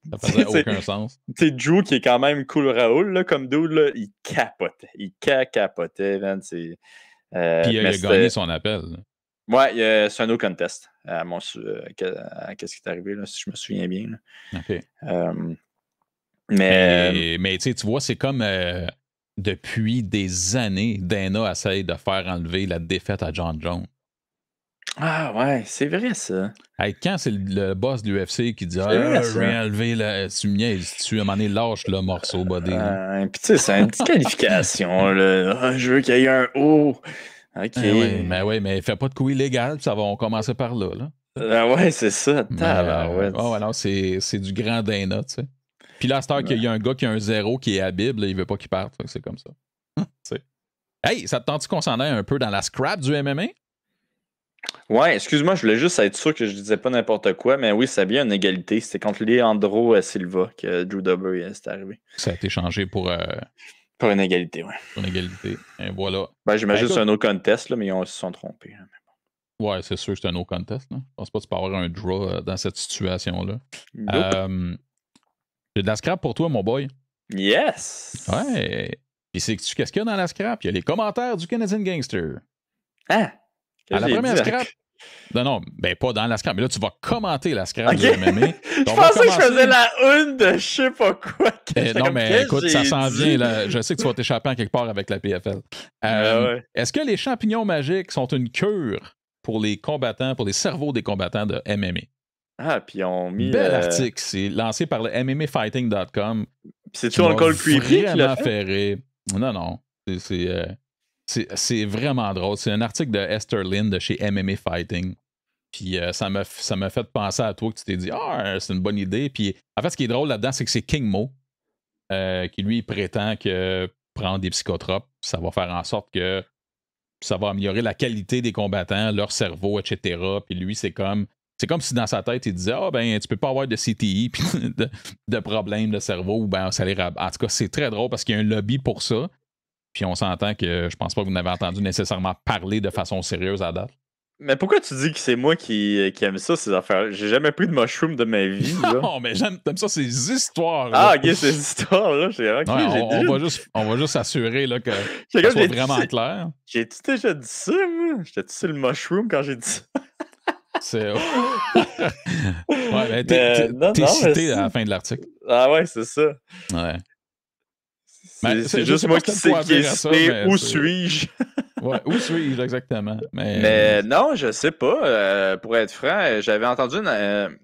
Ça faisait aucun sens. Tu sais, Drew qui est quand même cool Raoul, là, comme dude, là, il capotait. Il capotait, man. Puis il a gagné son appel. Là. Ouais, c'est un no contest. Qu'est-ce qui est arrivé, là, si je me souviens bien. Là. OK. Mais tu vois, c'est comme depuis des années, Dana essaye de faire enlever la défaite à John Jones. Ah ouais, c'est vrai ça. Hey, quand c'est le boss de l'UFC qui dit je vais enlever tu me niaises, tu à un moment donné lâche le morceau body. Puis tu sais, c'est une petite qualification. Là. Je veux qu'il y ait un haut. OK. Mais fais pas de coup illégal, ça va commencer par là. Ouais, c'est ça. Non, c'est du grand Dana, tu sais. Puis là, à cette heure qu'il y a un gars qui a un 0 qui est Habib, là, il veut pas qu'il parte. C'est comme ça. Hey, ça te tente qu'on s'en aille un peu dans la scrap du MMA? Ouais, excuse-moi, je voulais juste être sûr que je disais pas n'importe quoi, mais oui, ça a bien une égalité. C'était contre Leandro Silva que Drew Dober s'est arrivé. Ça a été changé pour une égalité, ouais. Pour une égalité. Et voilà. Ben, j'imagine que c'est un no contest, là, mais ils se sont trompés. Ouais, c'est sûr que c'est un no contest. Là. Je pense pas que tu peux avoir un draw dans cette situation-là. Nope. J'ai de la scrap pour toi, mon boy. Yes! Ouais. Puis qu'est-ce qu'il y a dans la scrap? Il y a les commentaires du Canadian Gangster. Ah! À la première scrap. Non, ben pas dans la scrap, mais là, tu vas commenter la scrap du MMA. Je pensais que je faisais la une de je sais pas quoi. Non, mais écoute, ça s'en vient. Là. Je sais que tu vas t'échapper en quelque part avec la PFL. Ouais. Est-ce que les champignons magiques sont une cure pour les combattants, pour les cerveaux des combattants de MMA? Ah, puis ils ont mis... Bel article. C'est lancé par le MMAfighting.com. C'est-tu on le call creepy qui l'a fait rire. Non. C'est vraiment drôle. C'est un article de Esther Lynn de chez MMA Fighting. Puis ça m'a fait penser à toi que tu t'es dit « Ah, c'est une bonne idée. » Puis en fait, ce qui est drôle là-dedans, c'est que c'est King Mo qui, lui, prétend que prendre des psychotropes, ça va faire en sorte que ça va améliorer la qualité des combattants, leur cerveau, etc. Puis lui, c'est comme si dans sa tête, il disait « Ah, ben, tu peux pas avoir de CTI puis de problèmes de cerveau. » Ou ben, ça en tout cas, c'est très drôle parce qu'il y a un lobby pour ça. Puis on s'entend que je pense pas que vous n'avez entendu nécessairement parler de façon sérieuse à date. Mais pourquoi tu dis que c'est moi qui aime ça, ces affaires? J'ai jamais pris de mushroom de ma vie. Là. Non, mais t'aimes ça, ces histoires. Ah, ok, ces histoires-là. On va juste s'assurer là, que ça soit vraiment clair. J'ai-tu déjà dit ça, moi? J'étais-tu sur le mushroom quand j'ai dit ça? C'est... ouais, t'es cité à la fin de l'article. Ah ouais, c'est ça. Ouais. C'est juste moi qui sais qui est cité. Où suis-je? Ouais, où suis-je exactement? Mais non, je sais pas. Pour être franc, j'avais entendu une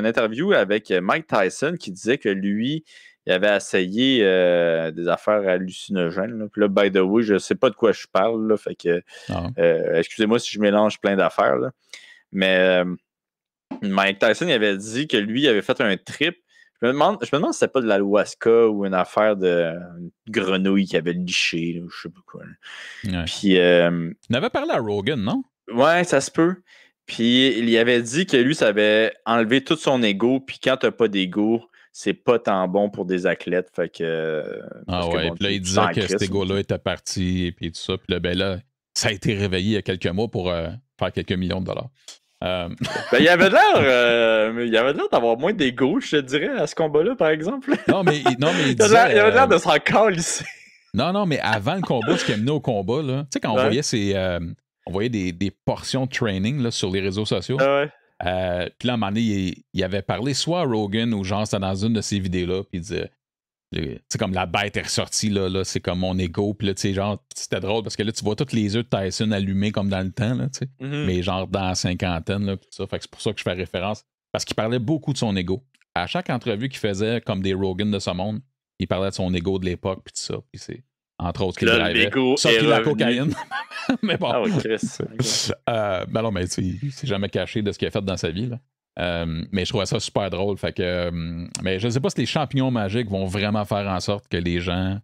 interview avec Mike Tyson qui disait que lui, il avait essayé des affaires hallucinogènes. Là. Puis là, by the way, je sais pas de quoi je parle. Là, fait que excusez-moi si je mélange plein d'affaires. Là. Mais Mike Tyson il avait dit que lui, il avait fait un trip. Je me demande si c'était pas de l'ayahuasca ou une affaire de grenouille qui avait liché, là, je sais pas quoi. Ouais. Puis. On avait parlé à Rogan, non? Ouais, ça se peut. Puis il avait dit que lui, ça avait enlevé tout son ego. Puis quand t'as pas d'ego, c'est pas tant bon pour des athlètes. Fait que. Ah ouais, puis là, il disait que cet ego-là était parti et puis tout ça. Puis là, ben là, ça a été réveillé il y a quelques mois pour faire quelques millions de dollars. Ben, il avait l'air d'avoir moins d'ego, je te dirais, à ce combat-là, par exemple. Non, mais il disait... il avait l'air de s'en calisser. Non, mais avant le combat, ce qui a mené au combat, là, tu sais, quand on voyait des portions de training là, sur les réseaux sociaux. Ah ouais. Puis là, à un moment donné, il avait parlé soit à Rogan ou genre, c'était dans une de ces vidéos-là, puis il disait... Tu sais, comme la bête est ressortie, là c'est comme mon ego. Puis là, tu sais, genre, c'était drôle parce que là, tu vois tous les yeux de Tyson allumés comme dans le temps, là, tu sais. Mais genre dans la cinquantaine, là, pis ça. Fait que c'est pour ça que je fais référence. Parce qu'il parlait beaucoup de son ego. À chaque entrevue qu'il faisait, comme des Rogan de ce monde, il parlait de son ego de l'époque, puis tout ça. Puis c'est, entre autres, qu'il drivait. Sorti la cocaïne. Mais bon. Ah ouais, Chris. Ben non, mais tu sais, il s'est jamais caché de ce qu'il a fait dans sa vie, là. Mais je trouvais ça super drôle. Fait que, mais je ne sais pas si les champignons magiques vont vraiment faire en sorte que les gens,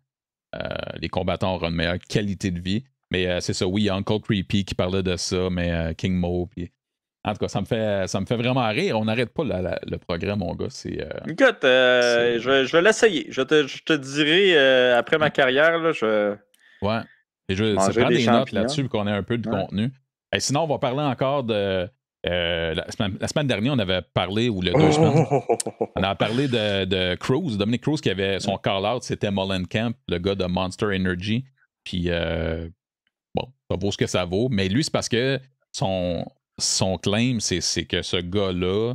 les combattants auront une meilleure qualité de vie. Mais c'est ça, oui, il y a Uncle Creepy qui parlait de ça, mais King Mo. Puis... En tout cas, ça me fait vraiment rire. On n'arrête pas le progrès, mon gars. Écoute, je vais l'essayer. Je te dirai après ma carrière. Là, Ouais. Et je prends des notes là-dessus pour qu'on ait un peu de contenu. Et sinon, on va parler encore de. La semaine dernière, on avait parlé, ou le 2 semaines, on avait parlé de Cruz, Dominic Cruz, qui avait son call-out, c'était Molenkamp, le gars de Monster Energy. Puis, bon, ça vaut ce que ça vaut. Mais lui, c'est parce que son claim, c'est que ce gars-là,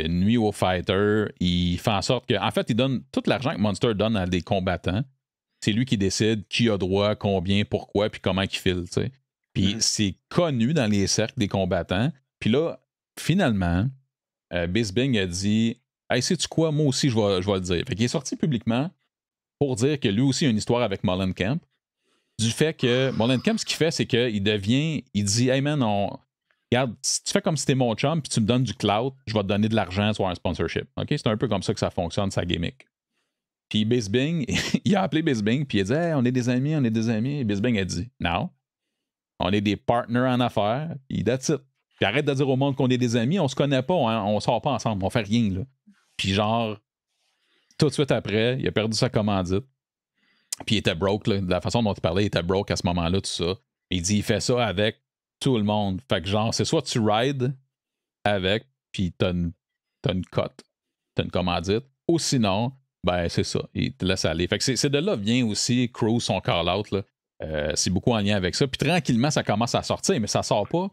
nuit aux fighters, il fait en sorte que, en fait, il donne tout l'argent que Monster donne à des combattants. C'est lui qui décide qui a droit, combien, pourquoi, puis comment il file, tu sais. Puis c'est connu dans les cercles des combattants. Puis là, finalement, Bisping a dit « Hey, sais-tu quoi? Moi aussi, je vais le dire. » Fait qu'il est sorti publiquement pour dire que lui aussi a une histoire avec Molenkamp. Du fait que Molenkamp, ce qu'il fait, c'est qu'il dit « Hey man, regarde, si tu fais comme si t'es mon chum puis tu me donnes du clout, je vais te donner de l'argent sur un sponsorship. OK? C'est un peu comme ça que ça fonctionne, sa gimmick. Puis Bisbing, il a appelé Bisbing puis il a dit hey, on est des amis, on est des amis. Et Bisbing a dit non, on est des partners en affaires, puis that's it. Puis arrête de dire au monde qu'on est des amis, on se connaît pas, on sort pas ensemble, on fait rien, là. Puis genre, tout de suite après, il a perdu sa commandite. Puis il était broke, là. De la façon dont il parlait, il était broke à ce moment-là, tout ça. Il dit, il fait ça avec tout le monde. Fait que genre, c'est soit tu rides avec, puis t'as une cote, t'as une commandite, ou sinon, ben c'est ça, il te laisse aller. Fait que c'est de là vient aussi Cruz, son call-out, là. C'est beaucoup en lien avec ça. Puis tranquillement, ça commence à sortir, mais ça sort pas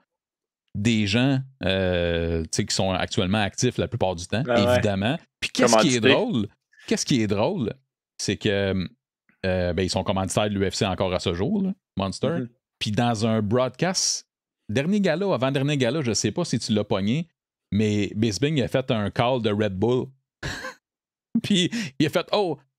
des gens qui sont actuellement actifs la plupart du temps, évidemment. Puis qu'est-ce qui est drôle, c'est que ils sont commanditaires de l'UFC encore à ce jour, là, Monster. Mm-hmm. Puis dans un broadcast, avant-dernier gala, je sais pas si tu l'as pogné, mais Bisbing a fait un call de Red Bull. Puis il a fait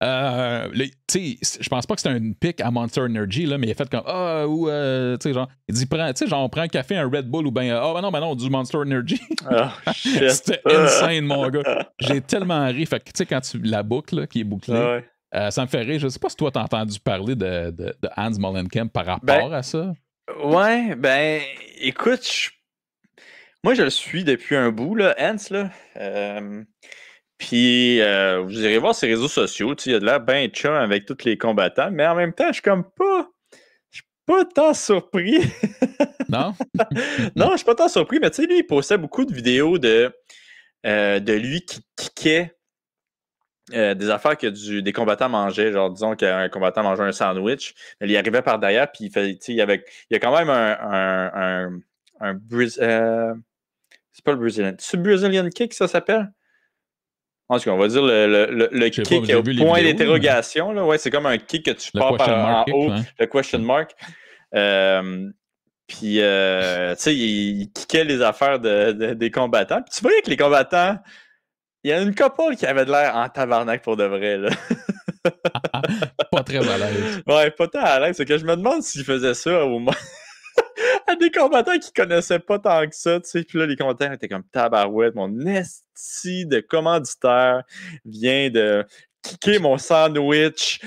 je pense pas que c'était un pic à Monster Energy, là, mais il a fait comme il dit on prend un café, un Red Bull ou ben non, du Monster Energy. C'était insane, mon gars. J'ai tellement ri. Fait que tu sais, quand la boucle là, qui est bouclée, ça me fait rire. Je sais pas si toi t'as entendu parler de Hans Molenkamp par rapport à ça. Ouais, ben écoute, moi je le suis depuis un bout, là, Hans, là. Puis, vous irez voir ses réseaux sociaux, il a de l'air bien chum avec tous les combattants, mais en même temps, je suis pas tant surpris. Non? Non, je suis pas tant surpris, mais tu sais, lui, il postait beaucoup de vidéos de lui qui kickait des affaires que des combattants mangeaient. Genre, disons qu'un combattant mangeait un sandwich, il arrivait par derrière, puis il y a quand même c'est pas le Brazilian. C'est le Brazilian kick, ça s'appelle? En tout cas, on va dire le kick au point d'interrogation. Mais... Ouais, c'est comme un kick que tu pars par en haut, le question mark. Puis, tu sais, il kickait les affaires des combattants. Puis tu voyais que les combattants, il y a une couple qui avait de l'air en tabarnak pour de vrai, là. Pas très à l'aise. Ouais, pas tant à l'aise. C'est que je me demande s'il faisait ça au moins. À des combattants qui connaissaient pas tant que ça, tu sais, puis là, les combattants étaient comme tabarouette, mon esti de commanditaire vient de kicker mon sandwich.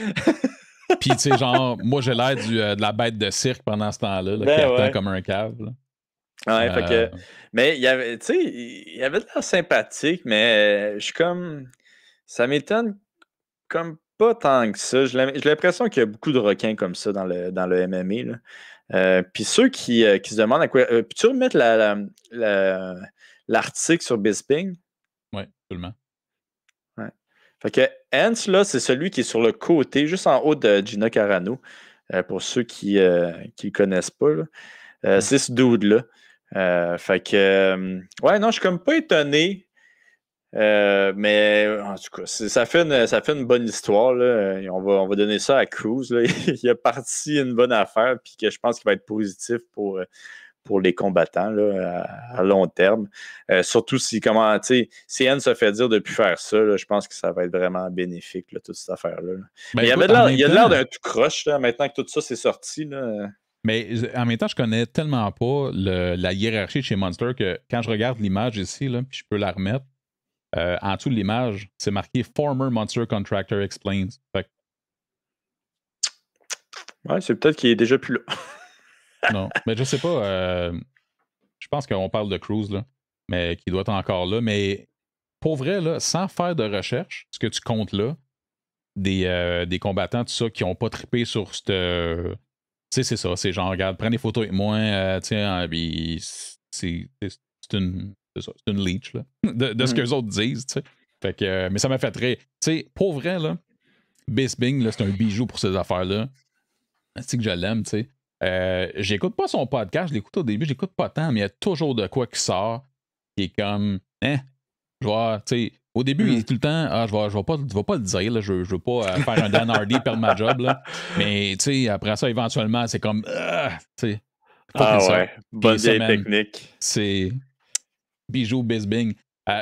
Puis, tu sais, genre, moi, j'ai l'air de la bête de cirque pendant ce temps-là, qui attend comme un cave. Là. Ouais, fait que... Mais, il y avait, tu sais, il avait de l'air sympathique, mais je suis comme... Ça m'étonne comme pas tant que ça. J'ai l'impression qu'il y a beaucoup de requins comme ça dans le MMA, là. Puis ceux qui se demandent à quoi. Peux-tu remettre l'article sur Bisping? Oui, absolument. Ouais. Fait que Hans, là, c'est celui qui est sur le côté, juste en haut de Gina Carano. Pour ceux qui ne connaissent pas, là. C'est ce dude-là. Fait que. Ouais, non, je suis comme pas étonné. Mais en tout cas, ça fait une bonne histoire. Là. On va donner ça à Cruz. Là. Il a parti une bonne affaire, puis que je pense qu'il va être positif pour les combattants là, à long terme. Surtout si Hans se fait dire de ne plus faire ça, là, je pense que ça va être vraiment bénéfique, là, toute cette affaire-là. Ben, il y a de l'air d'un tout croche là, maintenant que tout ça s'est sorti. Là. Mais en même temps, je connais tellement pas la hiérarchie de chez Monster que quand je regarde l'image ici, là, puis je peux la remettre. En dessous de l'image, c'est marqué Former Monster Contractor Explains. Fait... Ouais, c'est peut-être qu'il est déjà plus là. Non, mais je sais pas. Je pense qu'on parle de Cruz, là, mais qui doit être encore là. Mais pour vrai, là, sans faire de recherche, ce que tu comptes là, des combattants, tout ça, qui n'ont pas trippé sur cette. Tu sais, c'est ça. C'est genre, regarde, prends des photos avec moi. C'est une leech là, de ce qu'eux autres disent, tu sais. Fait que, mais ça m'a fait rire. Tu sais, pour vrai, là, Bisping, là, c'est un bijou pour ces affaires-là. C'est que je l'aime, tu sais. J'écoute pas son podcast, je l'écoute au début, j'écoute pas tant, mais il y a toujours de quoi qui sort qui est comme, je vois, tu sais, au début, il est tout le temps, je vais pas le dire, là, je veux pas faire un Dan Hardy perdre ma job, là. Mais, tu sais, après ça, éventuellement, c'est comme, tu sais. Ouais, bonne vieille technique. C'est... Bijou Bisbing.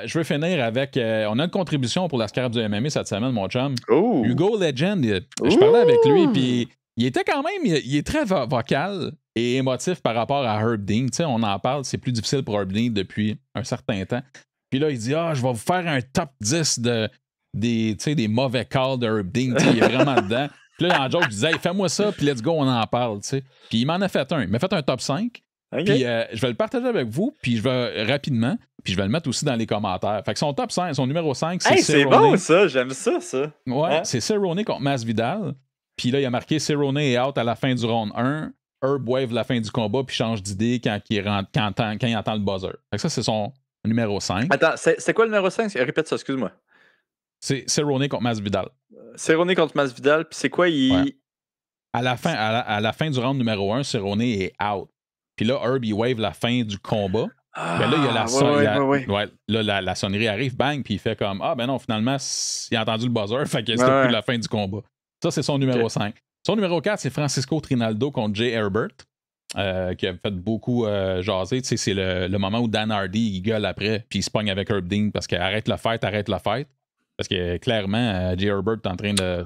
Je veux finir avec... on a une contribution pour la scarpe du MMA cette semaine, mon chum. Ooh. Hugo Legend. Je parlais avec lui, puis il était quand même... Il est très vocal. et émotif par rapport à Herb Dean. Tu sais, on en parle, c'est plus difficile pour Herb Dean depuis un certain temps. Puis là, il dit je vais vous faire un top 10 des mauvais calls de Herb Dean. Tu sais, il est vraiment dedans. Puis là, en joke, je disais fais-moi ça, puis let's go, on en parle. Tu sais. Puis il m'en a fait un. Il m'a fait un top 5. Okay. Puis je vais le partager avec vous, puis je vais rapidement, puis je vais le mettre aussi dans les commentaires. Fait que son top 5, son numéro 5, c'est c'est bon ça, j'aime ça. Ouais, hein? C'est Cerrone contre Masvidal. Puis là, il a marqué Cerrone est out à la fin du round 1. Herb wave la fin du combat, puis change d'idée quand il entend le buzzer. Fait que ça, c'est son numéro 5. Attends, c'est quoi le numéro 5? Répète ça, excuse-moi. C'est Cerrone contre Masvidal. Cerrone contre Masvidal, puis c'est quoi, Ouais. À la fin du round numéro 1, Cerrone est out. Puis là, Herb, il wave la fin du combat. Ben là, il y a la sonnerie arrive, bang, puis il fait comme ben non, finalement, il a entendu le buzzer, fait que c'était plus la fin du combat. Ça, c'est son numéro 5. Son numéro 4, c'est Francisco Trinaldo contre Jay Herbert, qui a fait beaucoup jaser. Tu sais, c'est le moment où Dan Hardy, il gueule après, puis il se pogne avec Herb Dean parce qu'il arrête la fight. Parce que clairement, Jay Herbert est en train de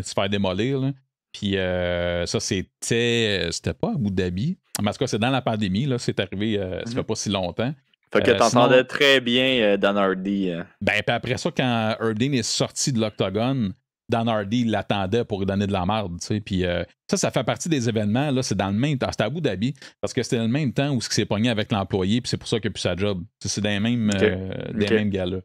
se faire démolir. Là. Puis ça, c'était pas à Abu Dhabi. En tout cas, c'est dans la pandémie, là, c'est arrivé, ça fait pas si longtemps. Fait que t'entendais très bien Dan Hardy. Ben, puis après ça, quand Herb Dean est sorti de l'octogone, Dan Hardy l'attendait pour lui donner de la merde, tu sais. Puis ça fait partie des événements, là, c'est dans le même temps. C'était à Abu Dhabi, parce que c'était dans le même temps où il s'est pogné avec l'employé, puis c'est pour ça qu'il a plus sa job. C'est des mêmes gars-là.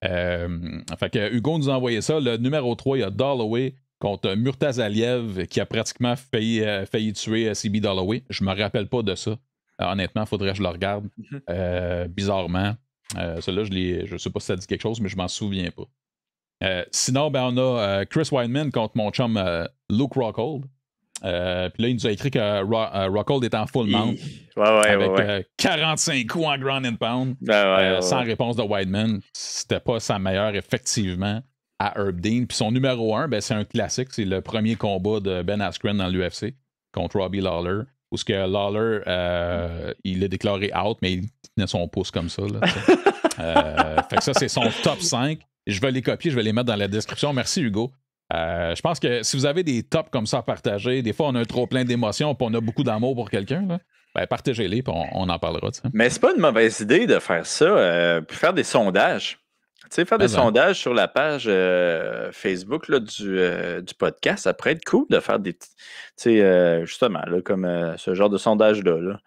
Fait que Hugo nous a envoyé ça. Le numéro 3, il y a Dalloway contre Murtaz Aliev, qui a pratiquement failli tuer CB Dalloway. Je me rappelle pas de ça. Honnêtement, il faudrait que je le regarde. Bizarrement. Celui-là, je sais pas si ça dit quelque chose, mais je m'en souviens pas. Sinon, on a Chris Weidman contre mon chum Luke Rockhold. Puis là, il nous a écrit que Rockhold est en full mount. Avec 45 coups en ground and pound. Sans réponse de Weidman. C'était pas sa meilleure, effectivement, à Herb Dean. Puis son numéro 1, c'est un classique. C'est le premier combat de Ben Askren dans l'UFC contre Robbie Lawler. Où ce que Lawler, il l'a déclaré out, mais il tenait son pouce comme ça. Là, fait que ça, c'est son top 5. Je vais les copier, je vais les mettre dans la description. Merci, Hugo. Je pense que si vous avez des tops comme ça à partager, des fois, on a un trop plein d'émotions puis on a beaucoup d'amour pour quelqu'un, partagez-les puis on en parlera. T'sais. Mais c'est pas une mauvaise idée de faire ça, puis faire des sondages. Tu sais, faire des sondages sur la page Facebook là, du podcast, ça pourrait être cool de faire des... Tu sais, justement, là, comme ce genre de sondage-là. Là.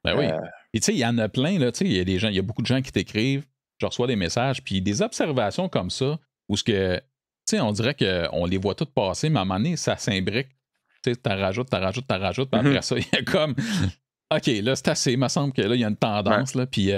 Ben oui. Et tu sais, il y en a plein, là, tu sais, il y a beaucoup de gens qui t'écrivent, je reçois des messages, puis des observations comme ça, où ce que, tu sais, on dirait qu'on les voit toutes passer, mais à un moment donné, ça s'imbrique. Tu sais, t'en rajoutes, puis après ça, il y a comme... OK, là, c'est assez. Il me semble que là, il y a une tendance. Là, puis,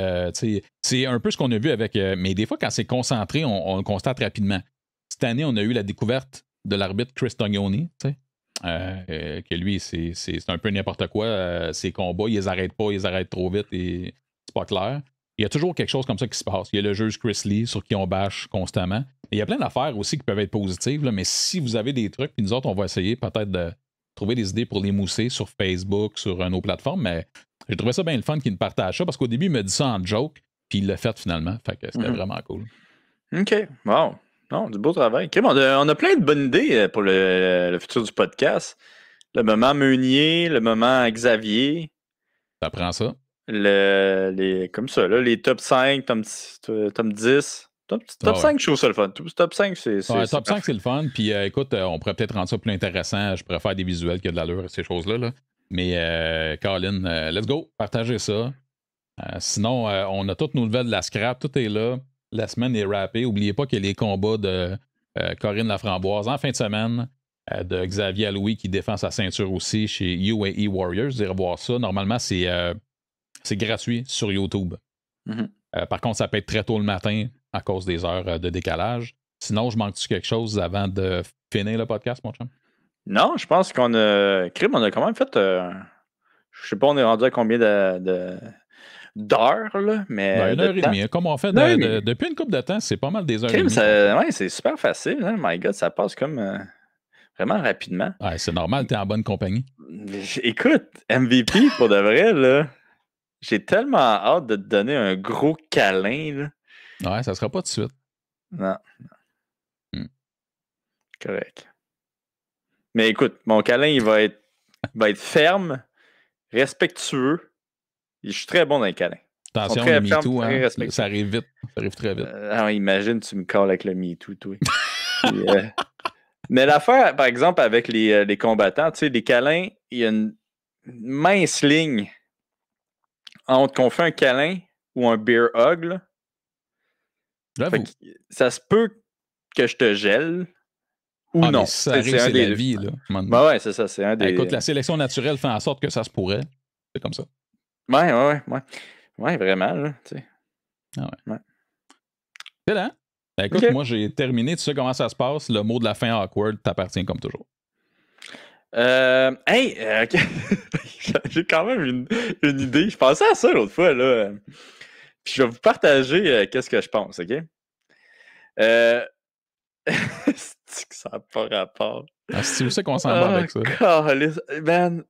c'est un peu ce qu'on a vu avec... mais des fois, quand c'est concentré, on le constate rapidement. Cette année, on a eu la découverte de l'arbitre Chris Tognoni, tu sais, que lui, c'est un peu n'importe quoi. Ses combats, ils les arrêtent pas, ils les arrêtent trop vite et c'est pas clair. Il y a toujours quelque chose comme ça qui se passe. Il y a le juge Chris Lee sur qui on bâche constamment. Et il y a plein d'affaires aussi qui peuvent être positives, là, mais si vous avez des trucs, puis nous autres, on va essayer peut-être de trouver des idées pour les mousser sur Facebook, sur nos plateformes, mais j'ai trouvé ça bien le fun qu'il me partage ça, parce qu'au début, il me dit ça en joke, puis il l'a fait finalement. Fait que c'était vraiment cool. OK. Wow. Non, du beau travail. Okay, on a plein de bonnes idées pour le futur du podcast. Le moment Meunier, le moment Xavier. T'apprends ça? Comme ça, là, les top 5, top 10. Top 5, je trouve ça le fun. Top 5, c'est top 5, c'est le fun. Puis écoute, on pourrait peut-être rendre ça plus intéressant. Je pourrais faire des visuels qui ont de l'allure, ces choses-là. Là. Mais Colin, let's go, partagez ça. Sinon, on a toutes nos nouvelles de la scrap. Tout est là. La semaine est rappée. N'oubliez pas qu'il y a les combats de Corinne Laframboise en fin de semaine. De Xavier Aloui qui défend sa ceinture aussi chez UAE Warriors. Vous irez voir ça. Normalement, c'est gratuit sur YouTube. Par contre, ça peut être très tôt le matin à cause des heures de décalage. Sinon, je manque-tu quelque chose avant de finir le podcast, mon chum? Non, je pense qu'on a... Crime, on a quand même fait... je sais pas, on est rendu à combien d'heures, là, mais... Une heure et demie. Comme on fait depuis une couple de temps, c'est pas mal des heures et demie. Ouais, c'est super facile. Hein? My God, ça passe comme... vraiment rapidement. Ouais, c'est normal, t'es en bonne compagnie. Écoute, MVP, pour de vrai, là... J'ai tellement hâte de te donner un gros câlin. Là. Ouais, ça sera pas tout de suite. Non. Correct. Mais écoute, mon câlin, il va être ferme, respectueux. Je suis très bon dans les câlins. Attention, le MeToo, hein, ça arrive vite. Ça arrive très vite. Imagine, tu me calls avec le MeToo, toi. Mais l'affaire, par exemple, avec les combattants, tu sais, les câlins, il y a une mince ligne entre qu'on fait un câlin ou un beer hug. Là. Ça se peut que je te gèle ou non. Ça arrive, c'est la vie. Là, ouais, c'est ça. C'est un des... Écoute, la sélection naturelle fait en sorte que ça se pourrait. C'est comme ça. Ouais, vraiment. Là, tu sais. Ouais. C'est là. Écoute, moi, j'ai terminé. Tu sais comment ça se passe. Le mot de la fin awkward t'appartient comme toujours. OK. J'ai quand même une idée. Je pensais à ça l'autre fois. Là. Puis je vais vous partager qu'est-ce que je pense, OK? C'est que ça n'a pas rapport. Si vous savez qu'on s'en va avec ça. Man,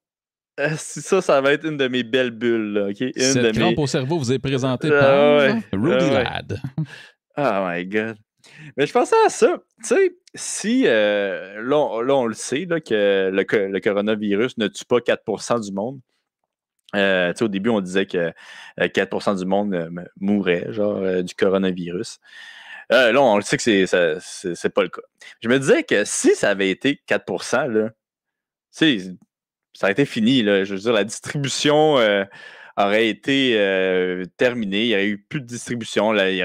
ça va être une de mes belles bulles. Là, OK? Cette crampe au cerveau vous est présentée par Rudy Ladd. Oh my God. Mais je pensais à ça. Tu sais, si là, on le sait là, que le coronavirus ne tue pas 4% du monde. Au début, on disait que 4% du monde mourrait du coronavirus. Là, on le sait que c'est pas le cas. Je me disais que si ça avait été 4%, là, ça aurait été fini. Là. Je veux dire, la distribution aurait été terminée. Il n'y aurait eu plus de distribution. Là. Il n'y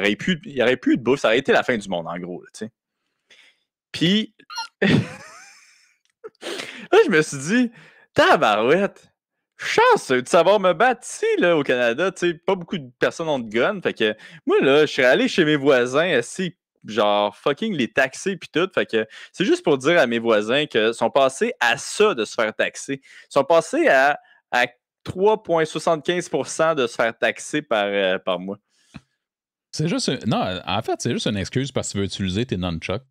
aurait plus de bouffe. Ça aurait été la fin du monde, en gros. Là, puis, là, je me suis dit, tabarouette, chance de savoir me battre ici, là, au Canada. Pas beaucoup de personnes ont de gun. Fait que moi, là, je suis allé chez mes voisins, assis, genre, fucking les taxer puis tout. Fait que c'est juste pour dire à mes voisins qu'ils sont passés à ça de se faire taxer. Ils sont passés à 3,75% de se faire taxer par mois. C'est juste... Non, en fait, c'est juste une excuse parce que tu veux utiliser tes nunchucks.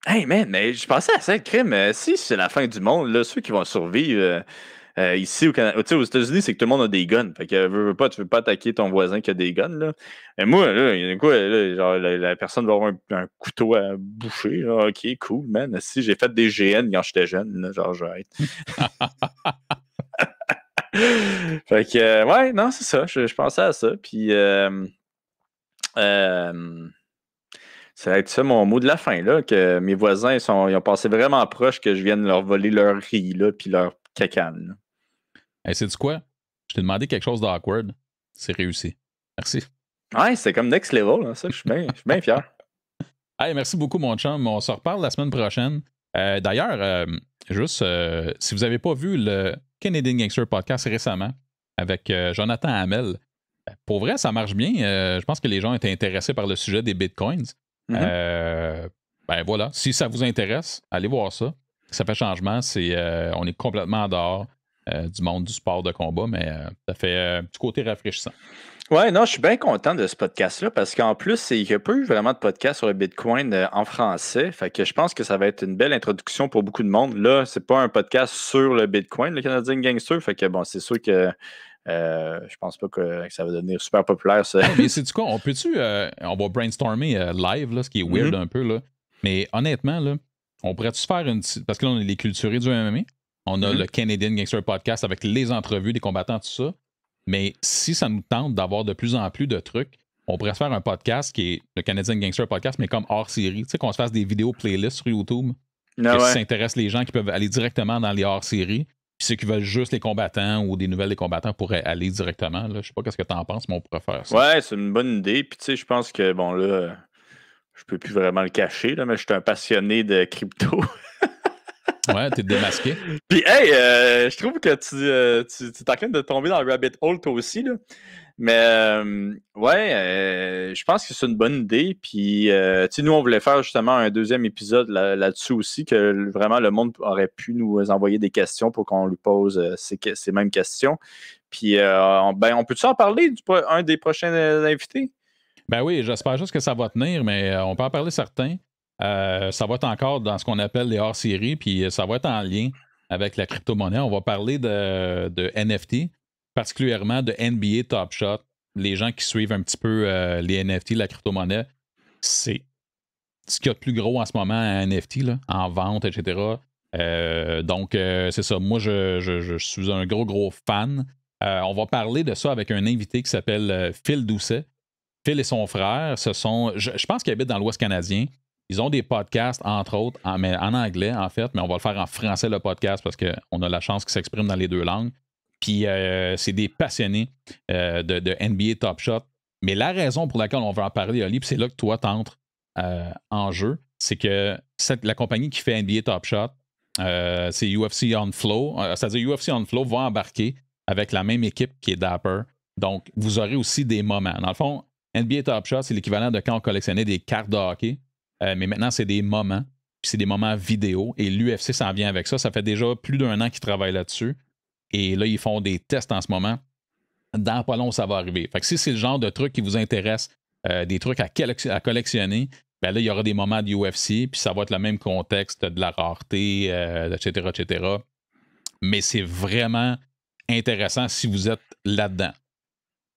Hey, man, mais je pensais à ça, crime. Si c'est la fin du monde, là, ceux qui vont survivre... ici au Canada, aux États-Unis, c'est que tout le monde a des guns. Fait que tu veux pas attaquer ton voisin qui a des guns. Là. Et moi, là, il y a quoi, là, genre, la personne va avoir un couteau à boucher. Là. OK, cool, man. Si j'ai fait des GN quand j'étais jeune, là, genre, j'arrête. Fait que, ouais, non, c'est ça. Je pensais à ça. Puis, ça va être ça mon mot de la fin, là, que mes voisins ils ont passé vraiment proche que je vienne leur voler leur riz, là, puis leur cacane. Hey, sais-tu quoi? Je t'ai demandé quelque chose d'awkward. C'est réussi. Merci. Ouais, c'est comme next level, hein, ça. Je suis bien fier. Hey, merci beaucoup, mon chum. On se reparle la semaine prochaine. D'ailleurs, juste, si vous n'avez pas vu le Canadian Gangster Podcast récemment avec Jonathan Hamel, pour vrai, ça marche bien. Je pense que les gens étaient intéressés par le sujet des bitcoins. Ben voilà, si ça vous intéresse, allez voir ça. Ça fait changement. On est complètement en dehors du monde du sport de combat, mais ça fait un petit côté rafraîchissant. Ouais, non, je suis bien content de ce podcast-là parce qu'en plus, il n'y a pas eu vraiment de podcast sur le Bitcoin en français. Fait que je pense que ça va être une belle introduction pour beaucoup de monde. Là, c'est pas un podcast sur le Bitcoin, le Canadian Gangster. Fait que bon, c'est sûr que je pense pas que ça va devenir super populaire. Ça. Mais c'est-tu quoi? On va brainstormer live, là, ce qui est weird un peu. Là. Mais honnêtement, là, on pourrait-tu faire parce que là, on est les culturés du MMA. On a le Canadian Gangster Podcast avec les entrevues des combattants, tout ça. Mais si ça nous tente d'avoir de plus en plus de trucs, on pourrait se faire un podcast qui est le Canadian Gangster Podcast, mais comme hors série. Tu sais, qu'on se fasse des vidéos playlists sur YouTube. Si ça intéresse les gens qui peuvent aller directement dans les hors séries. Puis ceux qui veulent juste les combattants ou des nouvelles des combattants pourraient aller directement. Là. Je sais pas ce que tu en penses, mais on pourrait faire ça. Ouais, c'est une bonne idée. Puis tu sais, je pense que, bon, là, je peux plus vraiment le cacher, là, mais je suis un passionné de crypto. Ouais, t'es démasqué. Puis, hey, je trouve que tu es en train de tomber dans le rabbit hole toi aussi, là. Mais, je pense que c'est une bonne idée. Puis, tu sais, nous, on voulait faire justement un deuxième épisode là-dessus aussi, que vraiment le monde aurait pu nous envoyer des questions pour qu'on lui pose ces mêmes questions. Puis, on peut-tu en parler un des prochains invités? Ben oui, j'espère juste que ça va tenir, mais on peut en parler certains. Ça va être encore dans ce qu'on appelle les hors-séries, puis ça va être en lien avec la crypto-monnaie. On va parler de NFT, particulièrement de NBA Top Shot. Les gens qui suivent un petit peu les NFT, la crypto-monnaie, c'est ce qu'il y a de plus gros en ce moment en NFT, là, en vente, etc. Donc, c'est ça. Moi, je suis un gros fan. On va parler de ça avec un invité qui s'appelle Phil Doucet. Phil et son frère, je pense qu'ils habitent dans l'Ouest canadien. Ils ont des podcasts, entre autres, en anglais, en fait, mais on va le faire en français, le podcast, parce qu'on a la chance qu'ils s'expriment dans les deux langues. Puis, c'est des passionnés de NBA Top Shot. Mais la raison pour laquelle on veut en parler, Oli, puis c'est là que toi t'entres en jeu, c'est que la compagnie qui fait NBA Top Shot, c'est UFC On Flow. C'est-à-dire UFC On Flow va embarquer avec la même équipe qui est Dapper. Donc, vous aurez aussi des moments. Dans le fond, NBA Top Shot, c'est l'équivalent de quand on collectionnait des cartes de hockey. Mais maintenant, c'est des moments. Puis c'est des moments vidéo. Et l'UFC s'en vient avec ça. Ça fait déjà plus d'1 an qu'ils travaillent là-dessus. Et là, ils font des tests en ce moment. Dans pas long, ça va arriver. Fait que si c'est le genre de truc qui vous intéresse, des trucs à collectionner, ben là, il y aura des moments de UFC, puis ça va être le même contexte de la rareté, etc., etc. Mais c'est vraiment intéressant si vous êtes là-dedans.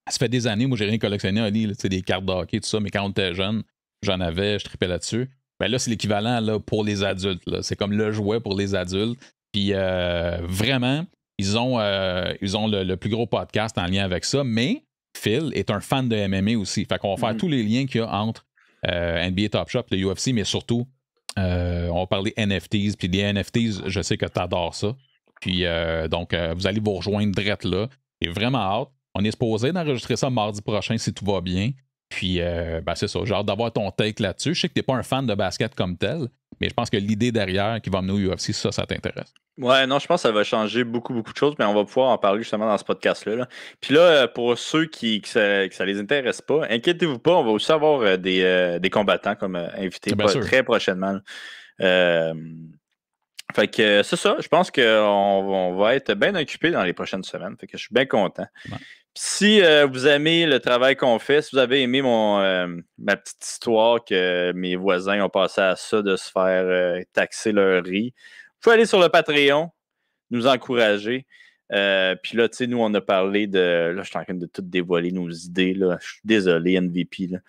Ça fait des années, moi, j'ai rien collectionné, Ali, des cartes de hockey, tout ça, mais quand on était jeune, j'en avais, je tripais là-dessus. Ben là, c'est l'équivalent là, pour les adultes. Là. C'est comme le jouet pour les adultes. Puis vraiment, ils ont le plus gros podcast en lien avec ça, mais Phil est un fan de MMA aussi. Fait qu'on va faire tous les liens qu'il y a entre NBA Top Shot et le UFC, mais surtout, on va parler NFTs. Puis des NFTs, je sais que tu adores ça. Puis donc, vous allez vous rejoindre direct là. J'ai vraiment hâte. On est supposé d'enregistrer ça mardi prochain si tout va bien. Puis, ben c'est ça. J'ai hâte d'avoir ton take là-dessus. Je sais que tu n'es pas un fan de basket comme tel, mais je pense que l'idée derrière qui va amener au UFC, ça t'intéresse. Ouais, non, je pense que ça va changer beaucoup de choses, mais on va pouvoir en parler justement dans ce podcast-là. Là. Puis là, pour ceux que ça les intéresse pas, inquiétez-vous pas, on va aussi avoir des combattants comme invités très prochainement. Fait que c'est ça, je pense qu'on va être bien occupés dans les prochaines semaines. Fait que je suis bien content. Ouais. Si vous aimez le travail qu'on fait, si vous avez aimé ma petite histoire que mes voisins ont passé à ça de se faire taxer leur riz, vous pouvez aller sur le Patreon, nous encourager. Puis là, tu sais, nous, on a parlé de... Là, je suis en train de tout dévoiler nos idées. Là. Je suis désolé, MVP. Là.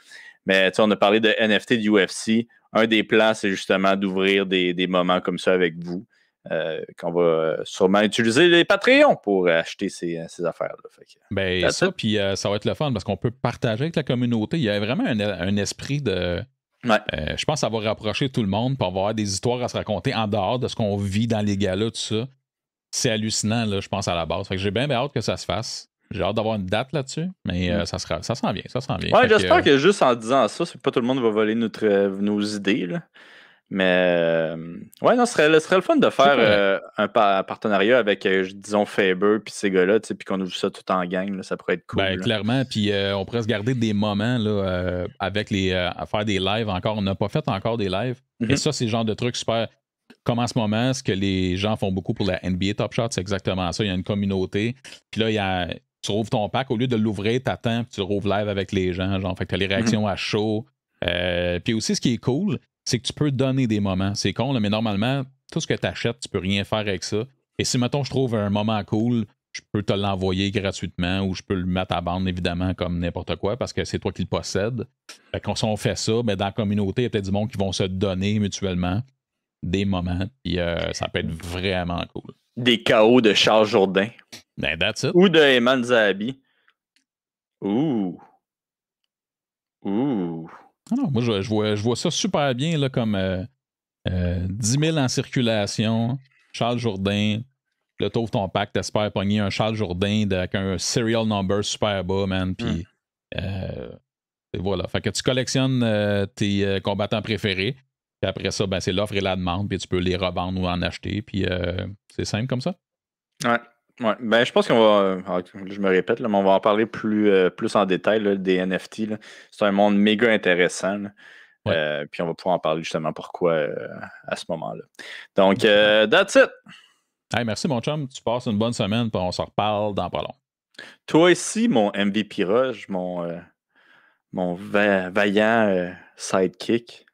Mais tu sais, on a parlé de NFT de UFC. Un des plans, c'est justement d'ouvrir des moments comme ça avec vous. Qu'on va sûrement utiliser les Patreons pour acheter ces affaires-là. Ben ça, puis ça va être le fun parce qu'on peut partager avec la communauté. Il y a vraiment un esprit de... Ouais. Je pense que ça va rapprocher tout le monde, puis on va avoir des histoires à se raconter en dehors de ce qu'on vit dans les galas, tout ça. C'est hallucinant, là, je pense, à la base. Fait que j'ai bien hâte que ça se fasse. J'ai hâte d'avoir une date là-dessus, mais ça s'en vient. Ouais, j'espère que juste en disant ça, c'est pas tout le monde va voler nos idées, là. Mais ouais, non, ce serait le fun de faire un partenariat avec, disons, Faber puis ces gars-là, puis qu'on ouvre ça tout en gang, là, ça pourrait être cool. Ben, clairement, puis on pourrait se garder des moments là, avec à faire des lives encore. On n'a pas fait encore des lives. Et ça, c'est le genre de truc super. Comme en ce moment, ce que les gens font beaucoup pour la NBA Top Shot, c'est exactement ça. Il y a une communauté. Puis là, tu rouvres ton pack, au lieu de l'ouvrir, t'attends, puis tu rouvres live avec les gens. Genre, fait que tu as les réactions à chaud. Puis aussi, ce qui est cool, c'est que tu peux donner des moments. C'est con, là, mais normalement, tout ce que tu achètes, tu peux rien faire avec ça. Et si, mettons, je trouve un moment cool, je peux te l'envoyer gratuitement ou je peux le mettre à bande, évidemment, comme n'importe quoi, parce que c'est toi qui le possèdes. Fait que si on fait ça, ben, dans la communauté, il y a peut-être du monde qui vont se donner mutuellement des moments, puis ça peut être vraiment cool. Des KO de Charles Jourdain. Ben, that's it. Ou de Eman Zahabi. Ouh. Ah non, moi, je vois ça super bien, là, comme 10 000 en circulation, Charles Jourdain, là, t'ouvres ton pack, t'espères pogner un Charles Jourdain avec un serial number super bas, man, puis et voilà. Fait que tu collectionnes tes combattants préférés, puis après ça, ben, c'est l'offre et la demande, puis tu peux les revendre ou en acheter, puis c'est simple comme ça. Ouais. Ouais, ben je pense qu'on va, je me répète, là, mais on va en parler plus en détail là, des NFT. C'est un monde méga intéressant. Ouais. Puis on va pouvoir en parler justement pourquoi à ce moment-là. Donc, that's it. Hey, merci mon chum, tu passes une bonne semaine, puis on se reparle dans pas long. Toi aussi, mon MVP Rush, mon vaillant sidekick.